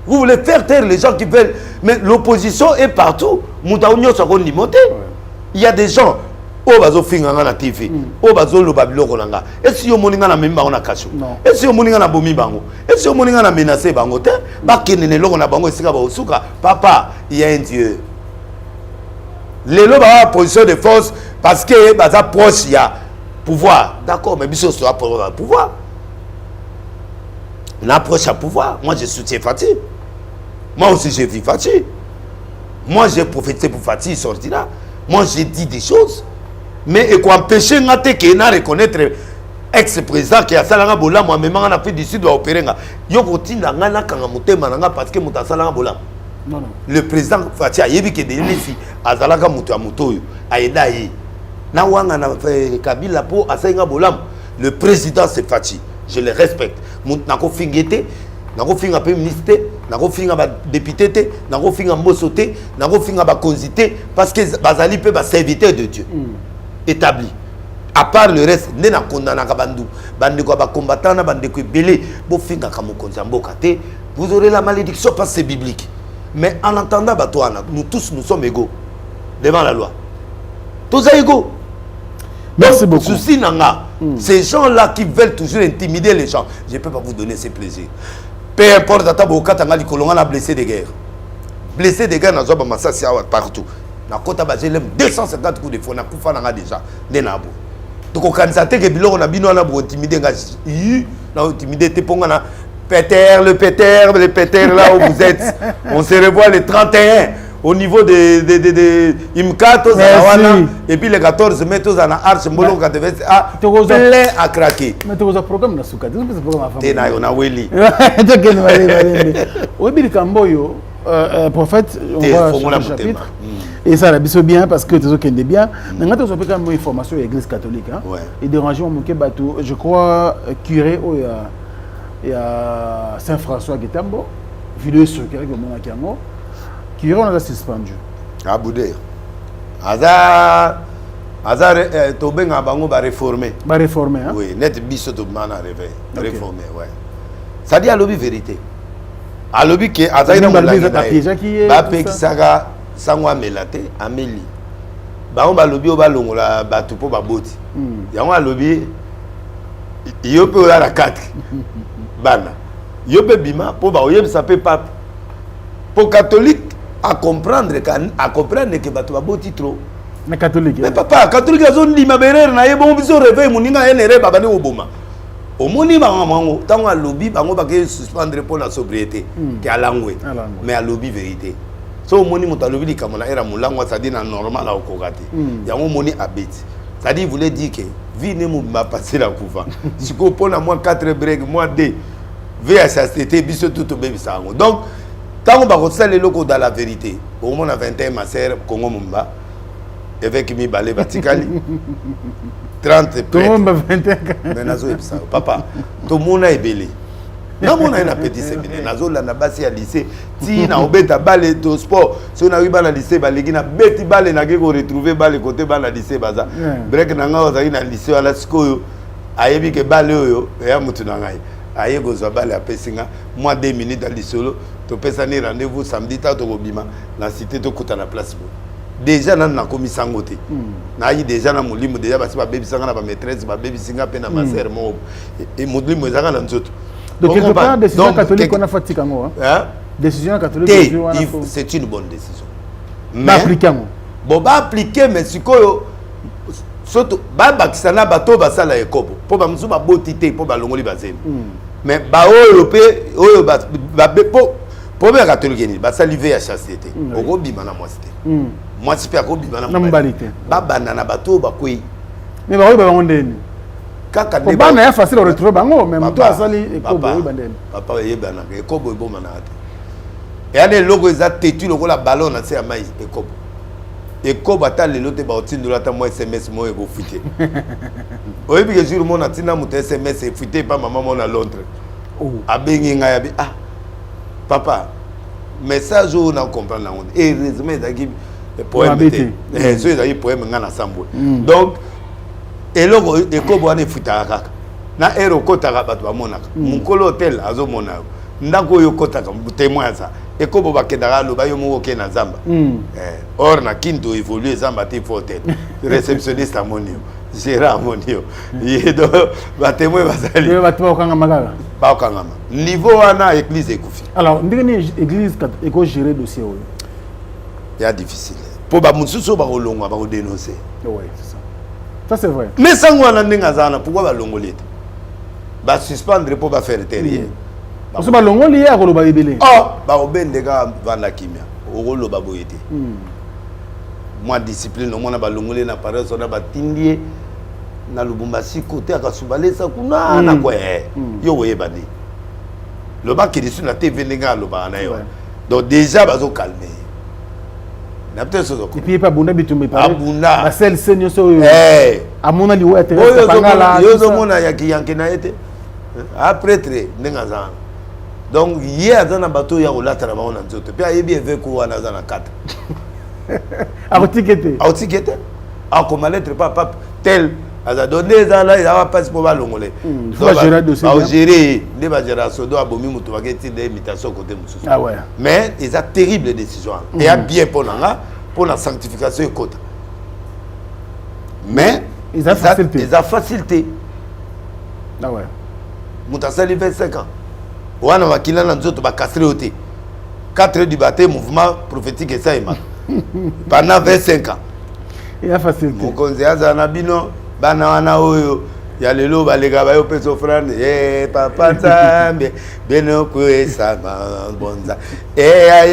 Vous voulez faire taire les gens qui veulent. Mais l'opposition est partout. Moutaounio soit limoté. Il y a des gens. Oh bazo finga na TV. Oh bazo lo babilo konanga. Est-ce yo moninga na memba on a caché? Est-ce yo moninga na bomi bango? Est-ce yo moninga na menacé bango te? Ba kenene lo na bango esika ba osuka. Papa, il y a un Dieu. Les lois ba position de force parce que baza proche il y a pouvoir. D'accord, mais biso soit pouvoir. L'approche à pouvoir. Moi je soutiens Fatih. Moi aussi j'ai vu Fatih. Moi j'ai prophétisé pour Fatih sortir là. Moi j'ai dit des choses. Mais et quoi empêcher ngate que na reconnaître ex-président qui a salanga bola moi même en Afrique du Sud doit opérer nga yo kotinda nga na kanga mutema nanga parce que muta salanga bola. Non. Le président Fatia yebi ke de lesi azalaka mutu ya muto yo aida yi na wanga na Kabila po asenga bola. Le président c'est Fati, je le respecte. Na ko fingete na ko finga premier ministre, na ko finga ba député, na ko finga mosoté, na ko finga ba konzité parce que bazali pe ba serviteur de Dieu. Établi. À part le reste, ne na condamna ka bandu, bande ko ba combattant na bande ko belé, bo finga ka mokonza mboka te, vous aurez la malédiction parce que c'est biblique. Mais en entendant Batouana, nous tous nous sommes égaux devant la loi. Tous égaux. Merci beaucoup. Souci nanga. Ces gens-là qui veulent toujours intimider les gens, je ne peux pas vous donner ces plaisirs. Peu importe, on a blessé de guerre. Blessé de guerre, on a massacré partout. Na kota ba j'ai 250 coups de feu na kufa nanga déjà denabo. Donc on constate que biloko na bino na bo intimider nga na intimider te ponga na Péter le Péter là où vous êtes. On se revoit le 31 au niveau de Imkato et puis le 14 mai tous en arche mbolo ka devait plein à craquer. Mais tu as un programme na suka, tu as un programme à faire. On a weli. Oui, Bill Kamboyo prophète, on va sur le chapitre. Et ça, c'est bien parce que tu es bien. Mais quand on a quand même une formation à l'église catholique, et dérangement, je crois, curé, il y a Saint-François Guétambo, vidéo sur qui on a suspendu. À Boudé. aza tobenga bango ba réformer. Ba réformer hein. Oui, net biso to mana réformer, ouais. Ça dit à lobby vérité. À lobby que azaina molanga ba pekisaka sangwa melate ameli. Bango ba lobby ba longola batu po ba boti. Yango a lobby yo pe la 4 bana. Yo pe bima po ba oyebisa pe pape. Pour catholique à comprendre que batu ba boti trop. Mais catholique. Mais papa, catholique a zone lima berere na yebo biso réveil muninga enere baba ne oboma. Omoni bango mango tango a lobby bango ba ke suspendre pour la sobriété qui a langwe. Mais à lobby vérité. So omoni moto lobby di kamona era mulango ça dit na normal a okogate. Yango moni abeti. Ça dit voulait dire que vie ne m'a passé la couva. Si ko pona moi 4 break moi 2 VHSTT biso tout bébé sango. Donc tant on va les locaux dans la vérité. Au moins à 21 ma sœur Congo Mumba avec mi balé Vaticali 30 prêtres. 21. Mais nazo ça papa tout le monde est belé. Na mona ina petit séminaire nazo la na basi ya lycée ti na obeta balé to sport so na wiba na lycée balegi na beti balé na ko retrouver balé côté bana lycée baza break na nga ozali na lycée ala sikoyo ayebi ke balé oyo ya mutu na ngai aye gozwa balé apesinga moi 2 minutes à l'isolo to pesani rendez-vous samedi ta to bima na cité to kuta na place déjà na komi sangote na yi déjà na molimo déjà basi ba baby sanga na ba maîtresse ba baby singa pe na master mo et molimo ezanga na nzoto. Donc quelque part décision catholique on a fait kango hein. Décision catholique c'est une bonne décision. Mais appliquons. Bon ba appliquer mais sikoyo surtout ba bakisana bato basala ekobo po ba mzuba botité po ba longoli bazemi. Mais ba oyo ba po ba catholique ni ba saliver à chasteté. Oko bima na moisité. Moi si pe ko bima na mbalité. Ba banana bato ba koi. Mais ba oyo ba ngondeni. Kaka de ba na facile retrouver bango même toi asali ekobo oyo bandeni. Papa yebana ekobo bo manate. Et ane logo eza tetu loko la ballon na se ya mai ekobo. Ekobo ata lelo te ba otindola ta mo SMS mo ego fuite. Oyebi ke jour mo na tina mo SMS e fuite pa maman mo na Londres. Abengi nga yabi papa message on a comprendre la honte et résumé d'aki poème so ezaki poème nga na sambo donc eloko ekobo ane futaka kaka na ero kotaka bato bamonaka mukolo hotel azomona ndako oyo kotaka témoin ça ekobo bakendaka loba yo moko ke na zamba or na kinto évolue zamba te hotel réceptionniste amonio gérant amonio yedo ba témoin bazali bato bakanga makaka bakanga niveau wana église ekufi. Alors ndenge église eko gérer dossier oyo ya difficile po ba mususu ba kolongwa ba ko dénoncer. Ouais, c'est ça. Ça c'est vrai. Mais sango wana ndinga zana pourquoi ba longoli te ba suspendre po ba faire terrier parce que ba longoli ya koloba ibele ba obendeka vanda kimia okoloba boyete moi discipline omona ba longoli na paresse na ba tindie na Lubumbashi côté akasubalesa kuna na kwa yo oyeba ni loba ki disu na TV ndinga loba na yo donc déjà bazo calmer na peut-être ça et puis pas bunda bitumba pas bunda la seule seigneur so amona liwo ete pangala yo zo mona ya kiyanke na ete après très ndinga zana donc hier azana bato ya olata na baona nzoto pe ayebi avec ko wana zana 4 aotikete akoma lettre papa tel aza donné zala il va passer pour ba longolé faut gérer dossier ba gérer ne ba gérer sodo abomi mutu baketi de imitation côté mususu ouais mais ils a terrible décision et a bien pour la sanctification et côté mais ils a facilité ouais mutasali 25 ans wana wakila na nzoto ba casser oté 4 du baptême mouvement prophétique et ça pendant 25 ans il a facilité mokonzi azana bino bana wana oyo ya lelo balega bayo peso frane papa nzambe beno kwesa bonza ya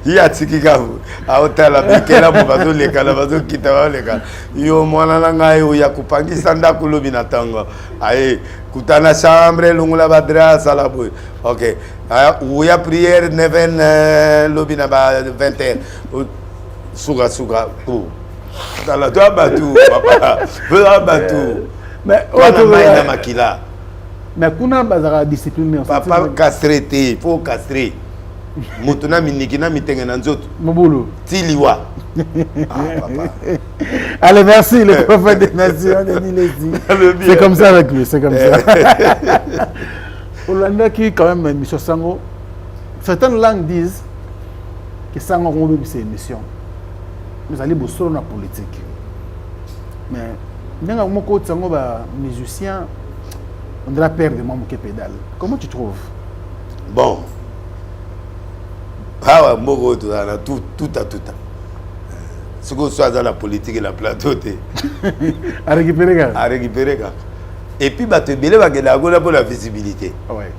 ya tikika aotala bikela mo bazo lekala bazo kita baleka yo mwana na ngai ya kupangisa ndako lobi na tango aye kutana chambre lungula badrasa la boy OK ya prière 9 lobi na ba 20h suga dans la toi batu papa batu mais on makila mais kuna bazara discipline papa castré faut castrer Motuna minikina mitenge na nzoto. Mobulu. Tiliwa. Ah, papa. Allez, merci, le prophète des nations, Denis Lesi. C'est comme ça avec lui, c'est comme ça. Hollanda qui, quand même, M. Sango, certaines langues disent que Sango Rombi, c'est une mission. Nous allons bosser dans la politique. Mais, quand on est un musicien, on doit perdre mon pédale. Comment tu trouves? Bon. Ah ouais, tout à. Ce qu'on soit dans la politique et la plateau, à récupérer. À récupérer. Et puis, bah, tu es pour la visibilité. Ouais.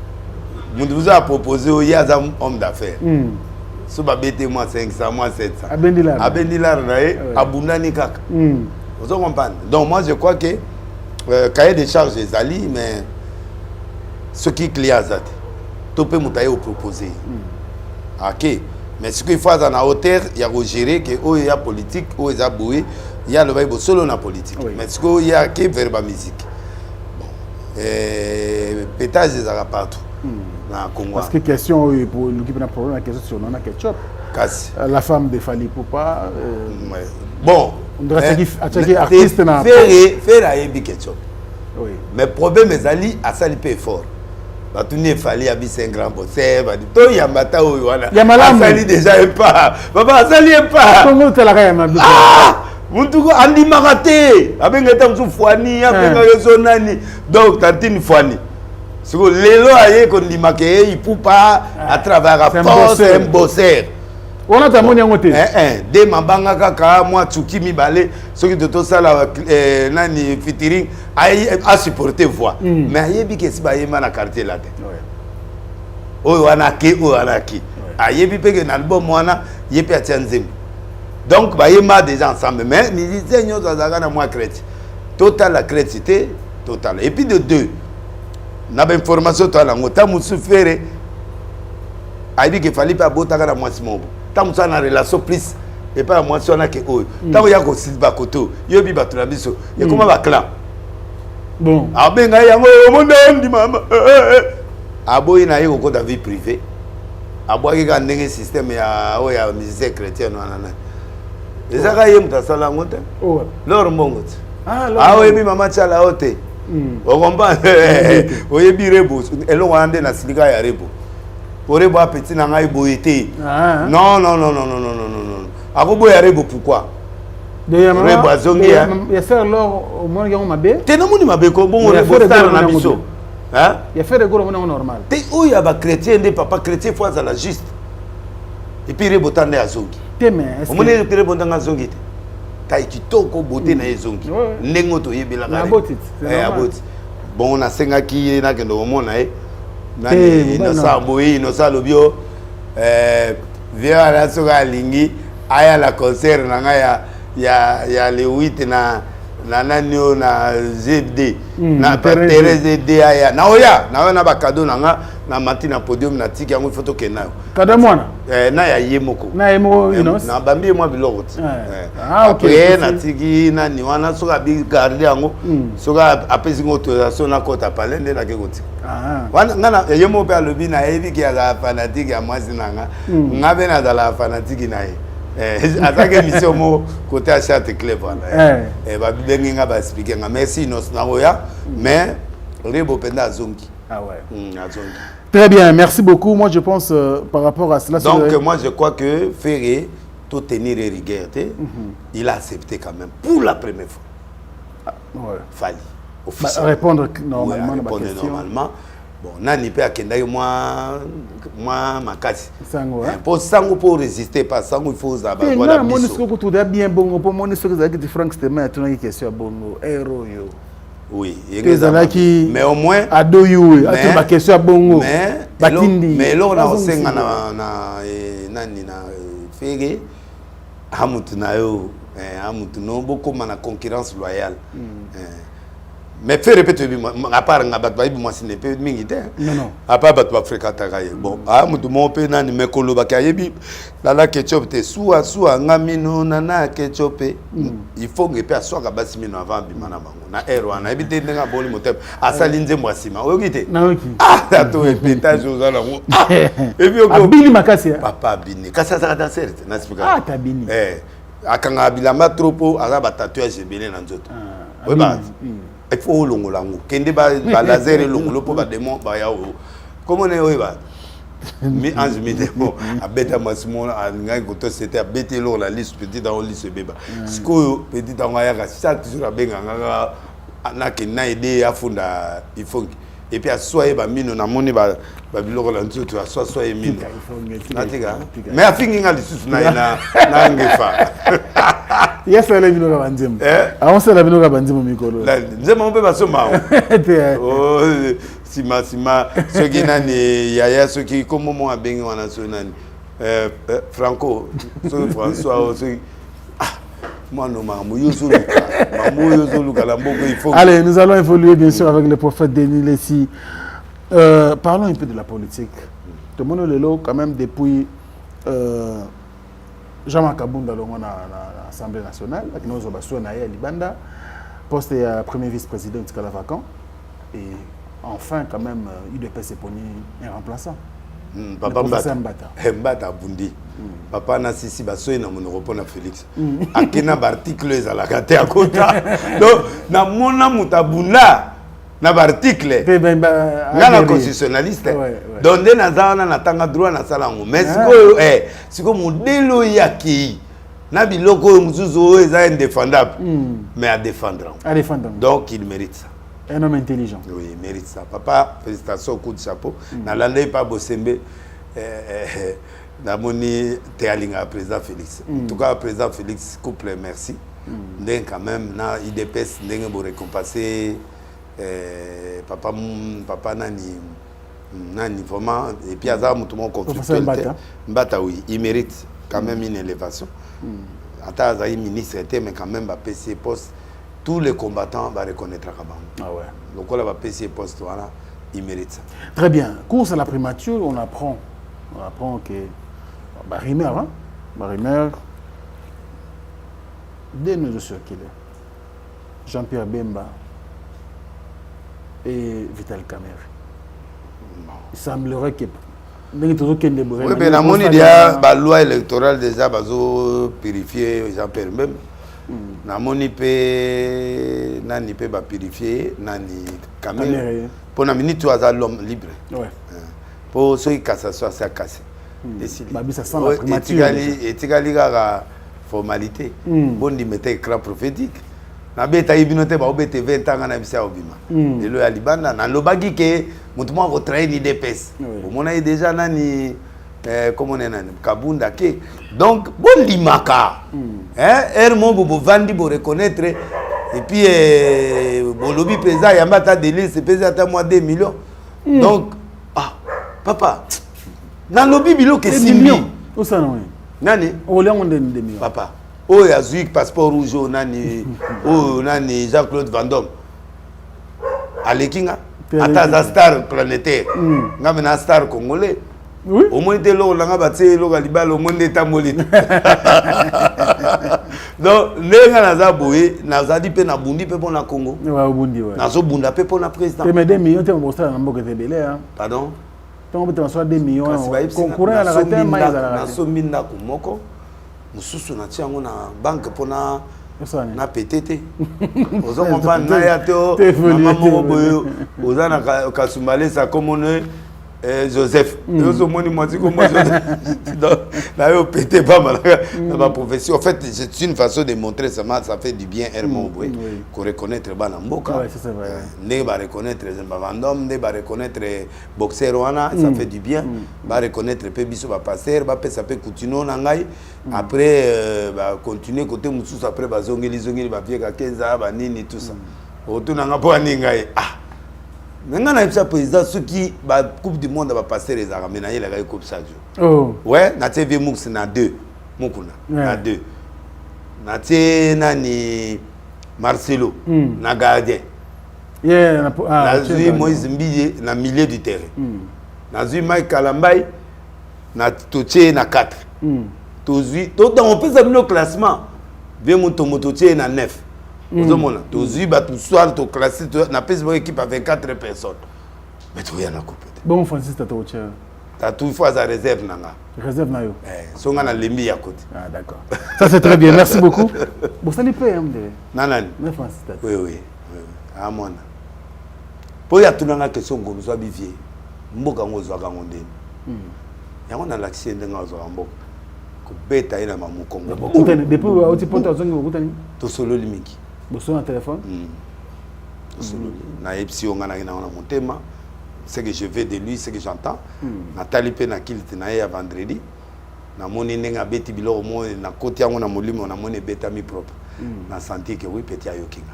Vous a proposé, il y a un homme d'affaires. Si vous avez moi 500, moi 700. Abendilar, Abundani Kaka. Vous comprenez? Donc, moi, je crois que cahier des charges des alliés, mais ce qui est clair, tu peux me proposer. Ok. Mais ce qu'il faut dans la hauteur, il y a gérer que il y a politique, il y a boué, il y a le bail solo dans la politique. Oui. Mais ce qu'il y a que vers la musique. Bon. Pétage des arabes partout. Dans le Congo. Parce que question pour l'équipe d'un problème, la question sur Nana Ketchup. La femme de Fali Poupa. Ouais. Bon. On doit attaquer artiste dans faire à Ketchup. Oui. Mais le problème est ali à ça il peut fort. Bah tout n'est fallait habiter un grand bosseur, bah tout y a mata ou wana. Y a malam. Ça déjà pas. Papa ça n'est pas. Comment tu la gagne ah! Muntu andi maraté. Abenga tamsu fwani, abenga zonani. Donc tantine fwani. Siko lelo aye ko ndimake il peut pas à travers la force un bosseur. On a ta monnaie en côté. Des mambanga kaka moi tsuki mi balé ce qui de tout ça la nani featuring a supporter voix mais ayebi ke si ba yema na quartier là te oyo wana ki ayebi pe que na album wana yepi atianzem donc ba yema déjà ensemble mais musiciens nyo zazaga na moi chrétien total la chrétité total et puis de deux na ba information to la ngota musu fere ayebi ke fallait pas botaka na moi simobo tant que na relation plus et pas moi si on a que eux tant qu'il y a que Silva Koto yobi batula biso et comment va clan bon abenga yango monde ndi mama aboyi na yiko ko ta vie privée aboyi ka ndenge système ya o ya musicien chrétien wana na ezaka yem ta sala ngote oh lor mbongo ah oyebi mama chala ote o comprendre oyebi rebo elongo ande na silika ya rebo pour les bois petits n'a pas été. Non. Agobo ya rebo pourquoi? Rebo azongi ya. Ya faire alors au moins on mabe. Te na moni mabe ko bon rebo star na biso. Hein? Ya faire des gros normal. Te o ya ba chrétien de papa chrétien fois à la juste. Et puis rebo tande azongi. Te mais est-ce que on moni rebo tande azongi te? Tai kitoko beauté na ezongi. Ndengo to yebela ka. Abotit. Abotit. Bon na senga ki na kendo mona nani inosa boyi inosa lobio via la soga lingi aya la concert na ya le 8 na nanio na ZD na Tereze D aya na oya na ba cadeau na matina podium na tiki yango photo kenayo cadeau mwana na ya yemoko inos na bambi moi biloko ah OK na tiki na ni wana soka bi garder yango soka apesi autorisation na kota palende na kekoti wana ngana yemo pe alobi na evi ki ya fanatique ya mwasi nanga ngabe na la fanatique na attaque mission mo côté à chat club voilà ba bengi nga ba expliquer nga merci nos na oya mais rebo penda zongi ah ouais azongi. Très bien, merci beaucoup. Moi, je pense par rapport à cela. Donc, moi, je crois que Ferré, tout tenir rigueur, il a accepté quand même pour la première fois. Ah, ouais. Fallait. Répondre normalement. Ouais, répondre normalement. Bon, nani pe akenda moi makasi. Sango. Pour sango pour résister pas sango il faut zaba voilà. Moi, ce que tu dois bien bon pour moi, ce que tu as Frank Stemmer, tu as une question bongo héros yo. Oui, mais au moins à deux you ma question à bongo mais là on a aussi na nani na Ferré amutu na yo amutu no beaucoup na concurrence loyale Mais fais répéter, à part moi, ce n'est pas militaire. Non. À part battre fréquenter. Bon, ah, mon père n'a ni me colo bakayebi. La ketchup te soua ngamino nana ketchup. Il faut que personne soit capable de avant bimana bango. Na erreur, na habité n'enga boli motem. Asalinze mwasima. Okite. Ah, ça tout est pétage aux alentours. Et puis au Bini makasi. Papa bini. Kasa ça danser, n'a expliqué. Ah, ta bini. Akanga bilamba tropo, azaba tatouage belé na nzoto. Oui bah. Il faut longolango kende ba laser longolo po ba démon ba ya o comment on est oiba mi ange mi démon abeta masimo ngai goto c'était abete lo la liste petit dans liste beba siko petit dans ya ka chaque jour abenga nganga na ke na idée ya funda il faut et puis assoyer ba mino na moni ba biloko la nzoto assoyer mino natika mais afingi ngali susu na ngefa Yes, la bino ka banzemo. On sait la bino ka banzemo mikolo. Nzemo mpe basoma. Oh, sima ceux qui nani yaya ceux qui comme moi abengi wana so nani. Franco, François ceux moi non mamu yozo luka la mboko il faut. Allez, nous allons évoluer bien sûr avec le prophète Denis Lessi. Parlons un peu de la politique. Tout le monde est là quand même depuis Jean-Marc Kabunda à l'Assemblée nationale, avec nos obassos à Libanda, poste de premier vice-président de vacant. Et enfin, quand même, UDPS est poni un remplaçant. Papa Mbata Bundi. Papa na sisi basoy na mon repos na Félix. Akena article za la kate à côté. Donc na mona mutabunda na article. Na constitutionnaliste. Donc de nazana na tanga droit na salango. Mais siko modelo yaki. Na biloko muzuzo eza indéfendable. Mais à défendre. Donc il mérite ça. Un homme intelligent. Oui, il mérite ça. Papa, félicitations, coup de chapeau. Na landé pas Bosembe. Namoni Théalinga, président Félix. En tout cas, président Félix, couple, merci. Ndeng quand même, na IDPS, ndeng pour récompenser papa nani vraiment. Et puis Azar Moutoumon conflictuel. Mbata, oui, il mérite quand même une élévation. Ata Azaï ministre était, mais quand même, va PC poste. Tous les combattants vont reconnaître Kabam. Ah ouais. Donc on va PC poste, voilà, il mérite ça. Très bien. Course à la primature, on apprend que Barimer, dès nos circulaires, Jean-Pierre Bemba et Vital Kamer. Il semblerait que oui, mais la monnaie la loi électorale déjà va purifier Jean-Pierre Bemba. Namoni pe nani pe ba purifier nani caméra pour na minute tu as l'homme libre. Ouais. Pour ceux qui cassation ça cassé. Babi ça sent la primature. Et tigali ga formalité. Bon di mettre écran prophétique. Na beta ibinote ba obete 20 ans na bisa obima. Et le alibanda na lobagi ke mutumwa vo train ni DPS. Au mona déjà nani comment on est Kabunda ke donc bon limaka mon bobo vandi pour reconnaître et puis bolobi pesa yambata délit c'est pesa à moi 2 millions donc papa na lobi bilo ke 6 millions où ça non nani on l'a on 2 millions papa oh ya zuik passeport rouge nani oh nani Jean-Claude Van Damme alekinga ata star planétaire ngamena star congolais. Oui. Au moins, tu es là, on a battu le Galibal, au moins, tu es tambolé. Donc, les gens ont dit que nous avons dit que nous avons dit que nous avons Congo. Nous avons dit que nous avons président. Mais 2 millions, tu as montré dans le Belé. Pardon? Tu as montré 2 millions. Concurrent à la raté, mais à la raté. Nous avons dit que nous banque pour na PTT. Nous avons dit que nous avons Kasumbalé, ça comme on est. Joseph, nous sommes pété pas mal dans ma profession. En fait, c'est une façon de montrer ça fait du bien qu'on reconnaître Banamboka. C'est vrai. Ne va reconnaître Zembavandom, ne va reconnaître Boxer Wana, ça fait du bien. Va reconnaître Pébiso va passer, va ça peut continuer nangai. Après va continuer côté Moussous après va zongeli va vieux Kenza, va nini tout ça. Autour nanga po ningai. Maintenant, on a président ceux qui la Coupe du Monde va passer les Arabes. Mais il y a la Coupe chaque jour. Oh. Ouais, na TV Moux na 2. Mokuna na 2. Na Nani Marcelo na gardien. Nazui Moïse Mbille na milieu du terrain. Nazui Mike Kalambai na toché na 4. Tozui donc on peut savoir le classement. Bien mon tomotoché na 9. Vous avez Tozui ba tout soir to classé na pèse une équipe avec 24 personnes. Mais tu rien à couper. Bon Francis Tatoche. T'as tout fois sa réserve nanga. Réserve na yo. Songa na lembi à côté. Ah d'accord. Ça c'est très bien. Merci beaucoup. Bon ça n'est pas Nanani. Mais Francis Tatoche. Oui. Ah mon. Pour y a tout dans la question comme ça bivier. Mboka ngozwa kangonde. Yango na l'accès ndenga zo mboka. Ko beta ina mamu Congo. Utani depuis au ponto zongi utani. To solo limiki. Boso na téléphone. To solo. Na epsi onga na motema. Ce que je veux de lui, ce que j'entends. Nathalie pe na kilite na ya vendredi. Na moni nenga beti bilo mo na côté yango na molimo na moni beta mi propre. Na senti que oui petit ayokinga.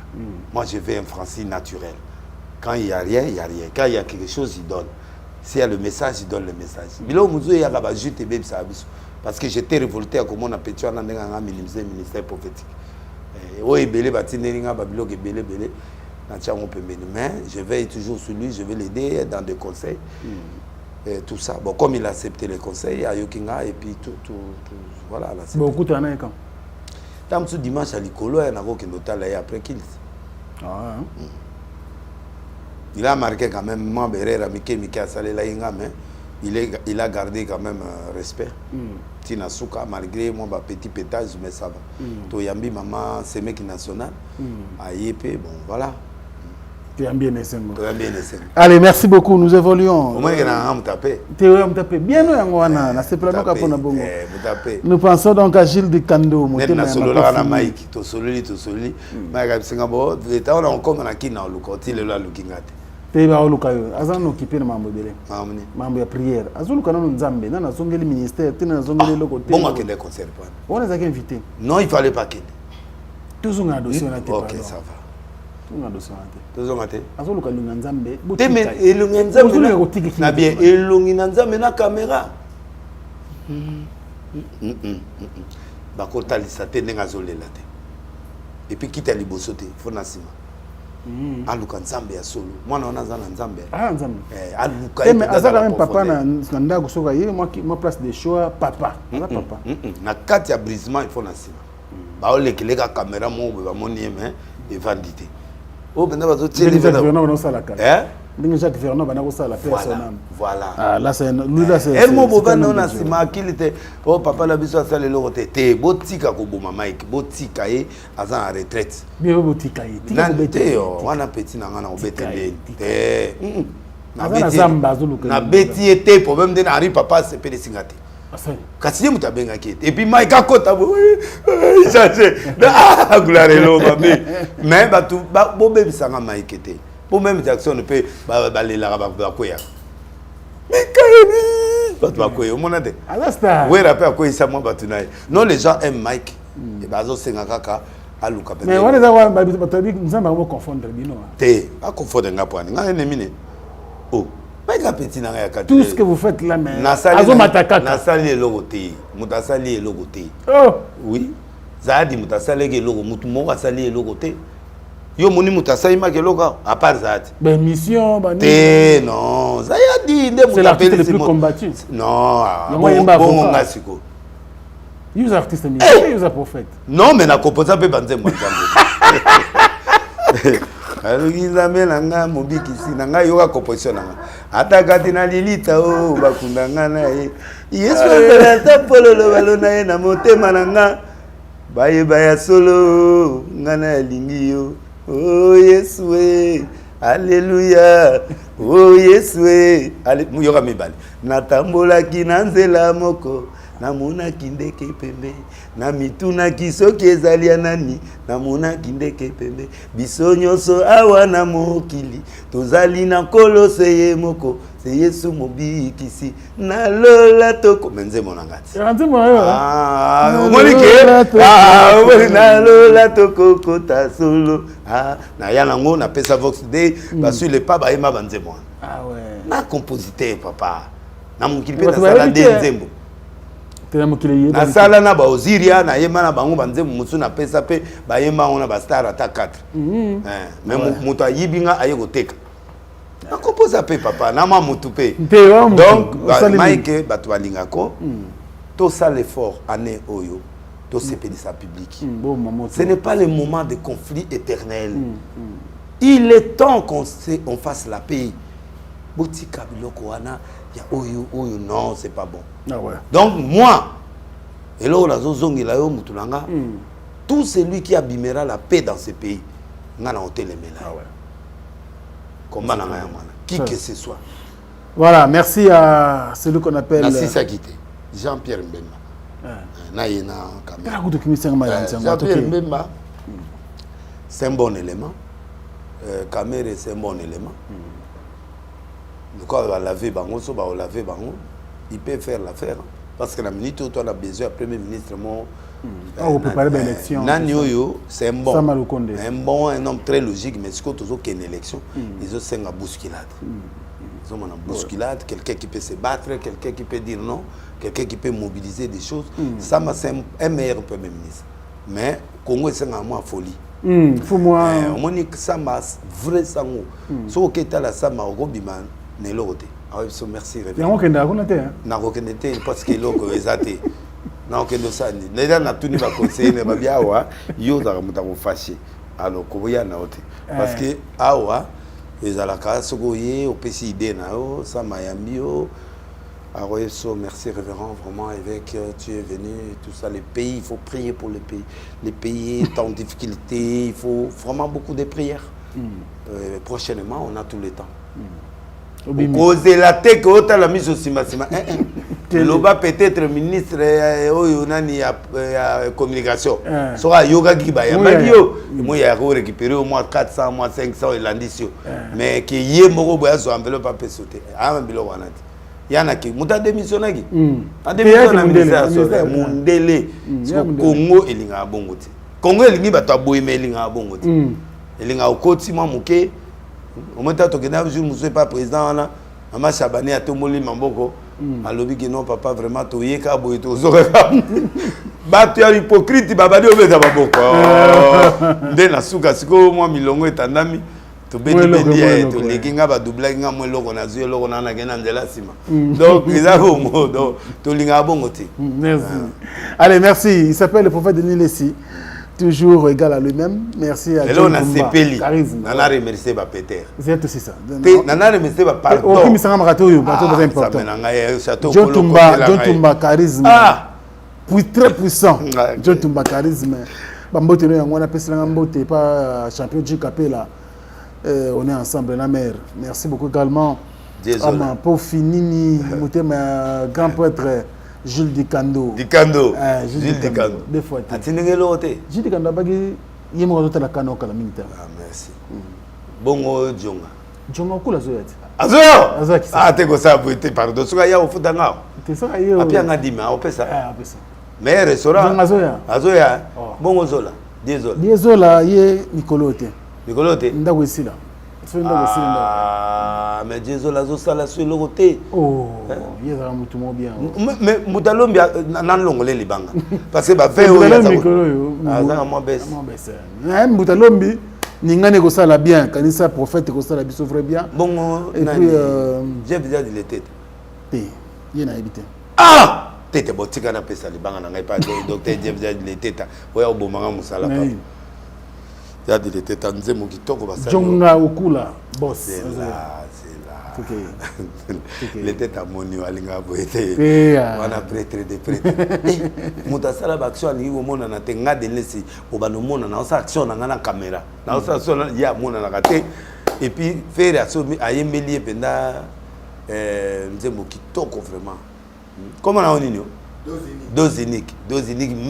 Moi je veux un Francis naturel. Quand il y a rien, il y a rien. Quand il y a quelque chose, il donne. S'il y a le message, il donne le message. Bilo muzo ya ba jute be bisabiso. Parce que j'étais révolté à comment on a pétué na nenga nga ministère prophétique. O ebele batineringa ba bilo ke belé. Mais je veille toujours sur lui, je vais l'aider dans des conseils. Et tout ça. Bon, comme il a accepté les conseils, à Yokinga, et puis tout voilà. Beaucoup de temps quand Tant que dimanche à l'Icolo, il y a un qui est après qu'il. Il a marqué quand même, moi, Berera, Mike Salé, mais il a gardé quand même respect. Tina Souka, malgré mon petit pétage, mais ça va. Toyambi, maman, c'est mec national. Aïepe, bon, voilà. Allez, merci beaucoup. Nous évoluons. Au moins, il y a un tapé. Bien, nous pensons donc à Gilles de Kando. Teba olukayo azana occupé na mambo dele mambo ya prière azuluka na nzambe na nazongeli ministère tina nazongeli loko te bon akende concert pas on les a invité non il fallait pas qu'il toujours un dossier na te OK ça va toujours un dossier na te toujours ngate azuluka lunga nzambe teme elunga nzambe na bien elungi na nzambe na caméra bakota lisate ndenga zolela te et puis kita liboso te fona sima aluka nzambe ya solo mwana wana za na nzambe nzambe aluka mais azaka même papa na ndako soka ye moi place de choix papa papa na kati ya brisement il faut na sima ba olekeleka caméra mo ba moni mais evandité o benda bazo tirer ndenge Jacques Vernon bana ko sala personnel voilà là c'est lui là c'est elmo bobana na sima akilite o papa la biso asale lo te botika ko boma Mike botika ye aza en retraite bien botika ye tika bete wana petit na ngana obetele te na beti ete problème de na ri papa se pele singate kasi muta benga ki et puis Mike akota bo changer gloire lo mais batu bo bebisanga Mike te. Pour même Jackson peut balayer la bakoya. Mais quand bakoya, mon ade. Oui, rappel à quoi ça moi batunaï. Non, les gens aiment Mike. Et bazo sengakaka aluka. Mais on les a batadi nous avons confondre bino. Té, pas confondre ngapwani. Nga ennemi. Oh, Mike petit na ya kati. Tout ce que vous faites là mais azo matakaka. Na sali logo té. Mutasali logo té. Oh, oui. Zadi mutasali ke logo mutu mo asali logo té. Yo moni mutasai ma keloka à part ça. Ben mission ba non, ça y a dit c'est l'artiste le plus combattu. Non, bon ngasiko. Ils artistes militaires, ils prophète. Non, mais na composa pe banze mo nzambe. Alugizame nanga mobikisi nanga yoka composition nanga. Atakati na lilita o bakundanga na ye. Yesu azala ta pololo balona ye na motema nanga. Baye baya solo ngana lingi yo. Oh Yesu, alléluia. Oh Yesu, muyoka mibali. Natambola kinanzela moko, namuna kindeke pembe, na mituna kisoki ezali nani, namuna kindeke pembe. Biso nyonso awa na mokili, tozali na nkolo seye moko. C'est Yesu mobikisi na lola toko menze monangati molike na lola toko kota solo na yana ngo na pesa vox de basu le pa ba ema banze mo na compositeur papa na mukili pe na sala de nzembo na sala na ba Oziria na yema na bango banze musu na pesa pe ba yema on ba star ata 4 mais muto ayibinga aye koteka na compose pe papa na ma mutu pe donc Mike batu balingako tout ça l'effort année oyo tout c'est pédissa public ce n'est pas le moment de conflit éternel il est temps qu'on fasse la paix botika biloko wana ya oyo non c'est pas bon donc moi et là la zozongela yo mutulanga tout celui qui abîmera la paix dans ce pays ngana hotelemela comment na ngaya mwana qui que ce soit. Voilà, merci à celui qu'on appelle Nassisa Kité Jean-Pierre Mbemba na yena caméra Jean-Pierre Mbemba c'est un bon élément caméra c'est un bon élément quand on va laver bango so ba laver bango il peut faire l'affaire parce que la minute où on a besoin premier ministre mon on peut parler d'élection Nani Oyo c'est un bon un homme très logique mais ce que toujours qu'il y a une élection ils ont c'est une bousculade ils ont une bousculade quelqu'un qui peut se battre quelqu'un qui peut dire non quelqu'un qui peut mobiliser des choses ça c'est un meilleur premier ministre mais Congo c'est un moins folie faut moi Monique Sama vrai sango so que tu as la Sama au biman ne l'autre merci na reconnaître parce que loko ezate na okendo sani neda na tuni ba conseiller ba biawa yo za muta ko fâché alors ko ya na ote parce que awa ezalaka soko ye opesi idée na yo ça mayambi yo alors merci révérend vraiment avec tu es venu tout ça les pays il faut prier pour les pays est en difficulté il faut vraiment beaucoup de prières prochainement on a tout le temps causer la tête que autant la mise au cima loba peut-être ministre oyo nani ya communication sera yoga giba ya bagio moi ya récupérer au moins 400 moins 500 et l'indisio mais que yé moko boya so enveloppe pas sauter ah bilo wana yana ki muta démissionnaki a démissionné ministère mundele Congo elinga bongoti Congo elingi bato aboyeme elinga bongoti elinga okoti mwa muke au moins tu as jour monsieur pas président là maman Chabani a tout molli mamboko alobi que non papa vraiment to yeka boy to zoka ba tu es hypocrite babadi obeza baboko nde na suka siko moi milongo etandami to bedi to lekinga ba doubler nga moi loko na zuye loko na gena ndela sima donc ils ont mot donc to linga bongo ti merci allez merci il s'appelle le prophète Denis Lessi toujours égal à lui-même. Merci à John Tumba. Nana remercié ba Peter. C'est aussi ça. Nana remercié ba pardon. Aucun misanga marato yo, bateau très important. John Tumba charisme. Très puissant. John Tumba charisme. Bambote no yango na pesa ngambote pas champion du Capella. On est ensemble la mer. Merci beaucoup également. Ama pour finini motema grand prêtre Jules Dikando. Jules Dikando. Deux fois. Atinengelo ote. Jules Dikando bagi yemo zo tala kano kala minita. Ah merci. Bongo Djonga. Djonga kula zo yati. Azo. Ah te ko sa boite pardon. Soka ya ofuta ngao. Te soka yo. Apia ngadima opesa. Opesa. Mais restaurant. Djonga zo ya. Azo ya. Bongo zola. Désolé. Désolé ye Nicolote. Nicolote. Ndako isila. Mais Jésus la sala sur le côté. Oh, il y a un mouton bien. Mais Moutalombi n'a l'onglet les bangs. Parce que bah fait au moi baisse. Moutalombi, n'inga négocia la bien. Quand il s'est prophète négocia la bien, sauverait bien. Bon, et puis j'ai déjà dit les têtes. Il y en a évité. Ah! Tête botika na pesa les bangs n'a pas docteur j'ai déjà dit les têtes. Ouais au bon moment musala pas. Il y a des têtes en zemo qui tombent au Djonga Okula, boss. C'est là. Les têtes à mon niveau, alinga boité. On a prêtre des prêtres. Moutasala action ni au monde na tenga de laisser au banomona na sa action na caméra. Na sa action ya mona na kate et puis faire action ayembeli penda nzemo qui toko vraiment. Comment on a onino? Deux uniques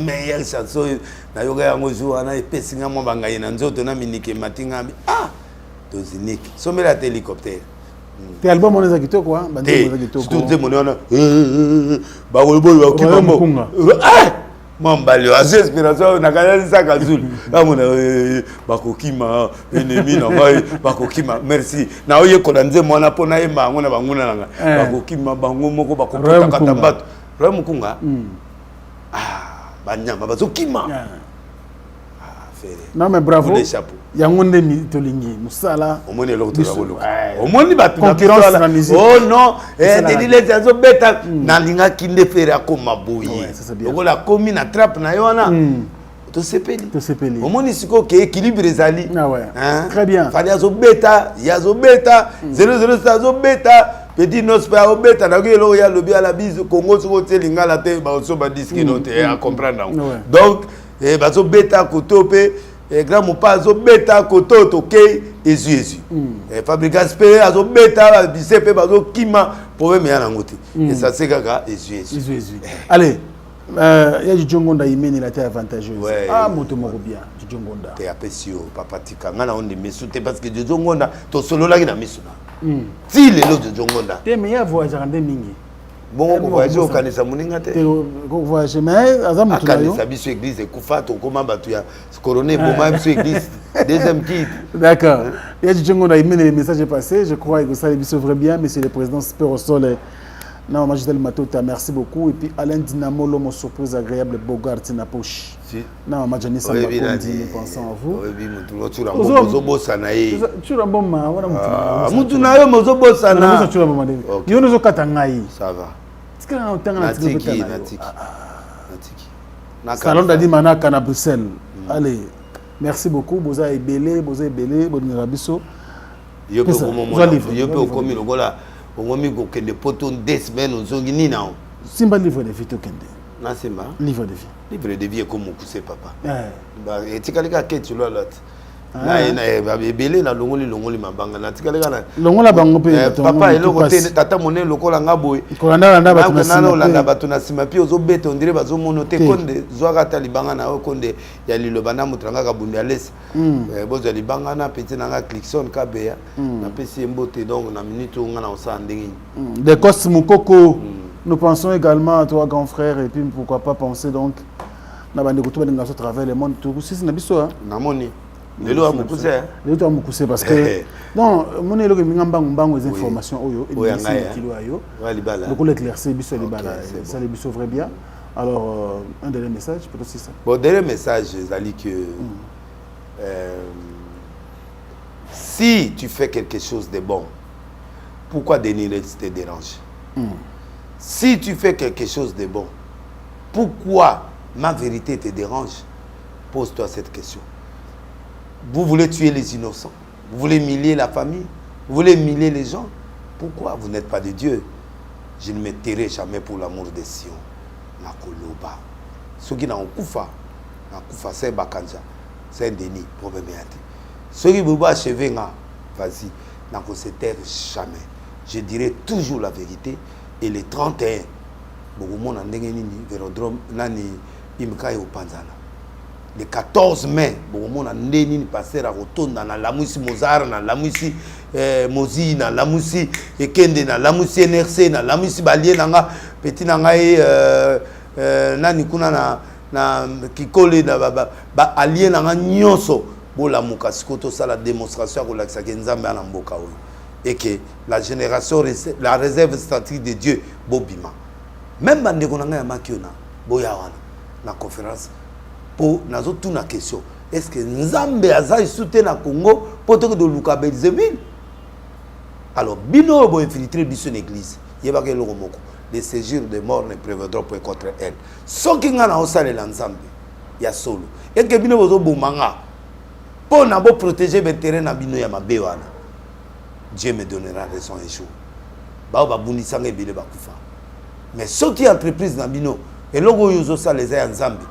meilleure chanson na yoga yango jour ana epesinga mo bangaye na nzoto na minike matinga deux uniques somela hélicoptère te album on ezaki toko hein bande ezaki tout te monona ba wolbo ba kibambo mambali azo inspiration na kana saka zul amona bakokima ennemi na ngai bakokima merci na oye ko na nzemo na pona yemba ngona banguna nanga bakokima bango moko bakopota katambato Mukunga, banyama bazokima. Non mais bravo. Les chapeaux. Yangonde Tolingi, Moussala. Au moins, au moins, concurrence dans la musique. Oh non, Denis les azo beta nalinga kinde fera comme maboui. Donc la commune attrape na yona. To sepeli. Au moins isiko ke équilibre ezali. Ah ouais. Très bien. Fali azo beta, yazo beta, 00 azo beta. Petit nos pas au beta na yelo ya lobi à la bise Congo so telinga la te ba so ba disque note à comprendre. Donc bazo beta koto pe grand mopa azo beta koto toke ezu fabricant spé azo beta bisepe bazo kima problème ya nangote et ça c'est kaka ezu allez il y a du Djongonda imeni la terre avantageuse moto moko bien du Djongonda te apesio papa tika ngana on de mesute parce que du Djongonda to solo la na misuna ti lelo du Djongonda te mais ya voyage rende mingi bon ko voyage au kanisa muninga te ko voyage mais azamu to yo kanisa biso église kufa to koma batu ya coroner boma biso église deuxième titre d'accord il y a du Djongonda imeni le message est passé je crois que ça les biso vrai bien monsieur le président Super au sol. Non, Magidel Matota, merci beaucoup. Et puis Alain Dinamo, l'homme surprise agréable, Bogart na poche. Non, Majani Sambakondi, nous pensons à vous. Tu as un bon bossana. Tu as un bon ma. Tu as un bon bossana. Tu as un bon ma. Nous katangai. Ça va. Est-ce que on tanga natiki. Salon d'Adi Manaka na Bruxelles. Allez, merci beaucoup. Boza est belé, bonne rabisso. Yo peux au commun voilà. On m'a dit que les potos 2 semaines aux Zongini na. Simba livre de vie to kende. Na simba. Livre de vie. Livre de vie est comme couper papa. Bah et tikalika ke tu là. Na belé na longoli mabanga na tikalika na. Longola bango pe papa et le tata moné lokola ngaboy. Kolanda na batu na sima. Na batu na sima pi ozo bete on dirait bazo monote konde zwaka talibanga na konde ya lilobana mutranga ka bundi alès. Bozo libanga na petit na clickson kabea na pesi mbote donc na minute on na osa ndenge. Des Cosmo Coco. Nous pensons également à toi grand frère et puis pourquoi pas penser donc na bande ko to balinga so travers le monde tout si na biso hein. Na moni. Lelo amukuse. Lelo amukuse parce que non mon elo ke ngamba mbango les informations oyo et kilo ayo. Libala. Donc l'éclaircir biso libala. Ça les biso vrai bien. Alors un dernier message peut-être c'est ça. Bon dernier message Zali que si tu fais quelque chose de bon, pourquoi Denis te dérange? Si tu fais quelque chose de bon, pourquoi ma vérité te dérange? Pose-toi cette question. Vous voulez tuer les innocents? Vous voulez humilier la famille? Vous voulez humilier les gens? Pourquoi vous n'êtes pas de Dieu? Je ne me tairai jamais pour l'amour de Sion. Nakoloba. Ceux qui n'ont pas c'est Bakanja. C'est un déni. Problème. Ceux qui vous achever, vas-y. Nako se taire jamais. Je dirai toujours la vérité. Et les 31, le 14 mai, il passé à Rotonda, na Lamousi Mozart, na Lamousi Mozi, na Lamousi Ekende, na Lamousi NRC, na Lamousi Balien, na Petit Nangaï, Nani Kuna, na Kikole, na Alien, na Nyoso, Bola Moukaskoto, ça la démonstration que l'Axaké Nzambe à Namboka. Et que la génération, la réserve stratégique de Dieu, Bobima. Même si on a une conférence, pour nous toute la question, est-ce que Nzambe a soutenu le Congo pour que de Luka Belzebul? Alors, Bino a infiltré son église. Il y a les séjours de mort ne prévaudront pas contre elle. Ce qui est en salle l'Nzambe, il y a solo. Et que Bino a Boumanga pour protéger le terrain de Bino Yamabewana. Dieu me donnera raison un jour. Mais ce qui est entreprise dans Bino, et logo yozo ça les a en Zambie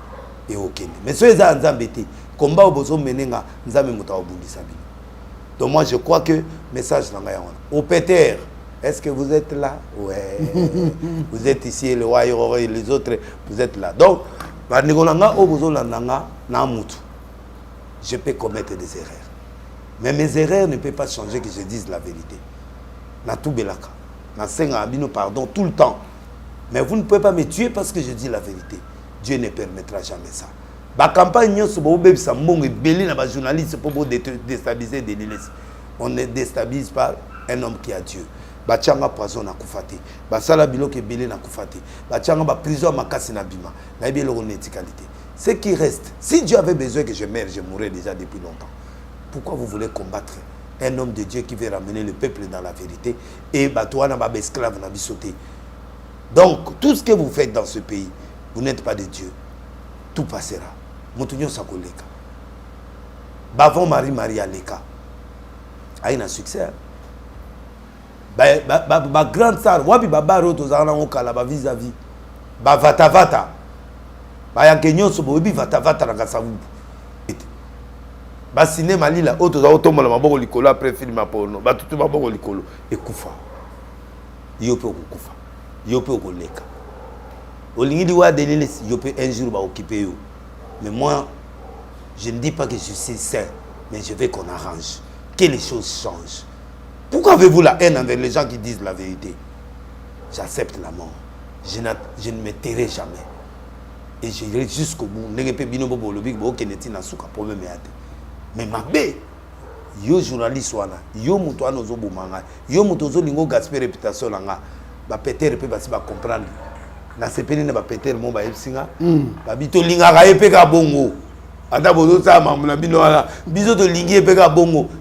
et au Kenya. Mais ceux qui sont en Zambie, combat au besoin menenga Nzambe muta obundisa Bino. Donc moi je crois que message dans la au Peter, est-ce que vous êtes là? Ouais. Vous êtes ici le Waïro et les autres, vous êtes là. Donc banigolanga au besoin landanga na mutu. Je peux commettre des erreurs. Mais mes erreurs ne peuvent pas changer que je dise la vérité. Na tout belaka. Na senga abino pardon tout le temps. Mais vous ne pouvez pas me tuer parce que je dis la vérité. Dieu ne permettra jamais ça. La campagne, on ne déstabilise pas un homme qui a Dieu. batianga poison na kufate basala biloko ebele na kufate batianga ba prison makasi na bima na yebi eloko netikalité. Ce qui reste, si Dieu avait besoin que je meure, je mourrais déjà depuis longtemps. Pourquoi vous voulez combattre un homme de Dieu qui veut ramener le peuple dans la vérité et batouana ba esclave na bisoté? Donc tout ce que vous faites dans ce pays, vous n'êtes pas de Dieu. Tout passera. Motunyo sakoleka. Bavon Marie Aleka. A un succès. Ba grande star, wapi baba roto zana okala ba vis-à-vis. Ba vata. Ba yankenyo so bobi vata na kasavu. Ba cinéma lila auto za otombola maboko likolo après film porno. Ba tutu maboko likolo ekufa. Yo pe okufa. Yo pe okoleka. Olingi di wa delele yo pe un jour ba occuper yo. Mais moi je ne dis pas que je suis saint, mais je veux qu'on arrange, que les choses changent. Pourquoi avez-vous la haine envers les gens qui disent la vérité? J'accepte la mort. Je ne me tairai jamais. Et j'irai jusqu'au bout. Mais ma bé, yo journaliste wana, yo muto anozo bomanga, yo muto zo lingo gaspé réputation langa, ba péter pe basi ba comprendre. Na sepeli na ba péter mo ba epsinga, ba bito linga ka epeka bongo.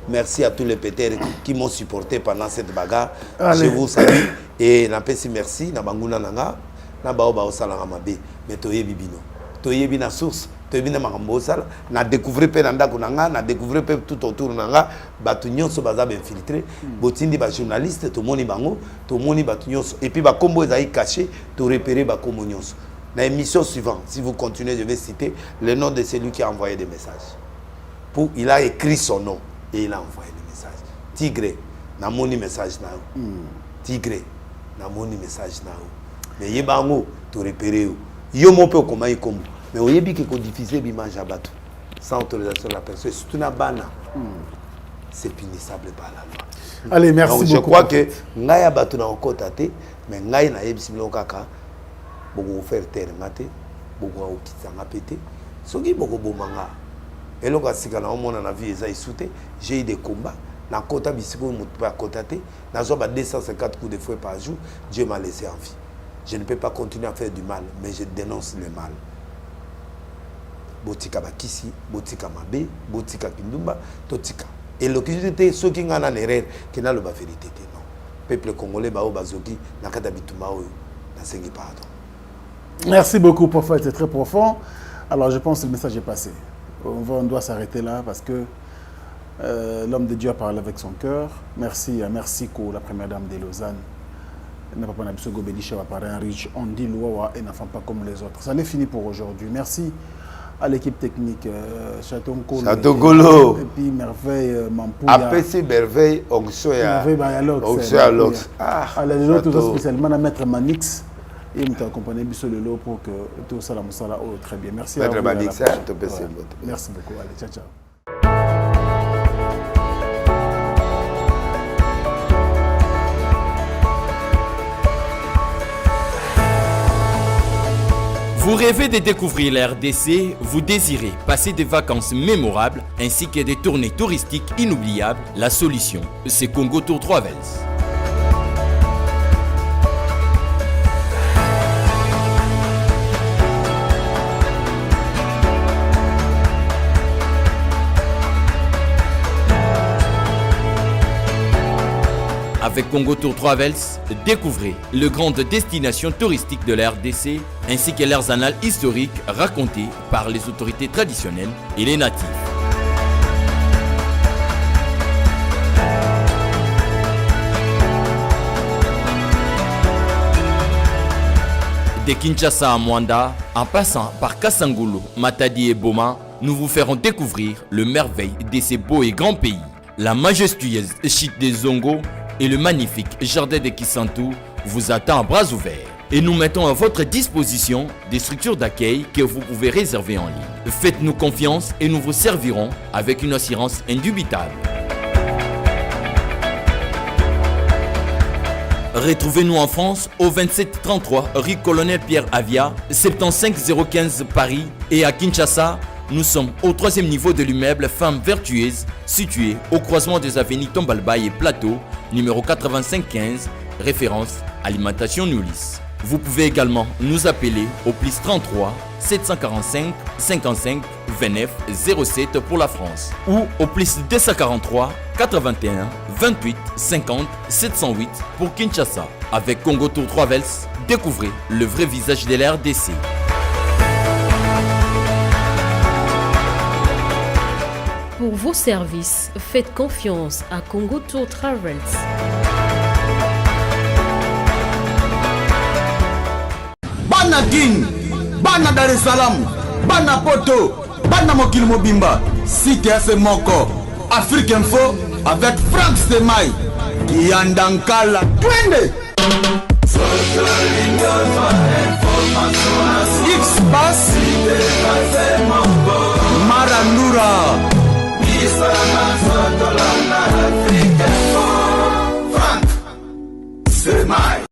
Merci à tous les pétères qui m'ont supporté pendant cette bagarre. Je vous salue et n'apprécie merci. Na banguna nanga, na bao bao salanga mabe. Mais toye bibino, toye bina source, toye bina makambo sala. Na découvrir pe nanda kunanga, na découvrir pe tout autour nanga. Batunyon so baza ben filtré. Botindi ba journaliste, to moni bango, to moni batunyon so. Et puis ba combo ezai caché, to repérer ba combo nyonso. Dans l'émission suivante, si vous continuez, je vais citer le nom de celui qui a envoyé des messages. Il a écrit son nom et il a envoyé des messages. Tigre, n'a moni message na ou. Tigre, n'a moni message na ou. Mais yebango, tu repères ou. Yo mon peu comment il comme. Mais au yebi que diffuser l'image à bateau sans autorisation de la personne, c'est une bana. C'est punissable par la loi. Allez, merci donc, beaucoup. Je crois que ngaya bateau na encore tate, mais ngaya na yebi kaka. Beaucoup faire terre maté, beaucoup au kitanga pété. Ce qui beaucoup bomanga. Et le cas si quand on a la vie est sauté, j'ai eu des combats. Na kota bisiko mutu pa kotate, na zoba 250 coups de fouet par jour, Dieu m'a laissé en vie. Je ne peux pas continuer à faire du mal, mais je dénonce le mal. Botika bakisi, botika mabe, botika kindumba, totika. Et l'occasion ceux qui ont en erreur, qui n'a pas la vérité non. Peuple congolais bao bazoki, na kata bituma oyo, na sengi pardon. Merci beaucoup, prophète, c'est très profond. Alors je pense que le message est passé. On doit s'arrêter là parce que l'homme de Dieu a parlé avec son cœur. Merci à la première dame de Lausanne. On dit loi et n'en pas comme les autres. Ça n'est fini pour aujourd'hui. Merci à l'équipe technique Chateau Golo. Et puis Merveille Mampou. APC Merveille Oxoya. Merveille Allez, les autres spécialement à Maître Manix. Et nous t'accompagnons le pour que tout ça la moussala très bien. Merci à vous. Merci beaucoup. Allez, ciao, ciao. Vous rêvez de découvrir la RDC, vous désirez passer des vacances mémorables ainsi que des tournées touristiques inoubliables. La solution, c'est Congo Tour Travels. Avec Congo Tour Travels, découvrez les grandes destinations touristiques de la RDC ainsi que leurs annales historiques racontées par les autorités traditionnelles et les natifs. De Kinshasa à Mwanda, en passant par Kasangulu, Matadi et Boma, nous vous ferons découvrir le merveille de ces beaux et grands pays. La majestueuse chute des Zongo et le magnifique jardin de Kisantu vous attend à bras ouverts. Et nous mettons à votre disposition des structures d'accueil que vous pouvez réserver en ligne. Faites-nous confiance et nous vous servirons avec une assurance indubitable. Retrouvez-nous en France au 2733 rue Colonel Pierre Avia, 75015 Paris et à Kinshasa Nous sommes au 3e niveau de l'immeuble Femmes Vertueuses, situé au croisement des avenues Tombalbaye et Plateau, numéro 8515, référence Alimentation Noulis. Vous pouvez également nous appeler au plus 33 745 55 29 07 pour la France ou au plus 243 81 28 50 708 pour Kinshasa. Avec Congo Tour Travels, découvrez le vrai visage de la RDC. Pour vos services, faites confiance à Congo Tour Travels. Bana King, Bana Dar es Salaam, Bana Poto, Bana Mokil Mobimba, CTF Moko, Afrique Info avec Frank Semaï, Yandankala, Twende. X-Bass, Marandura, Frank Semaï.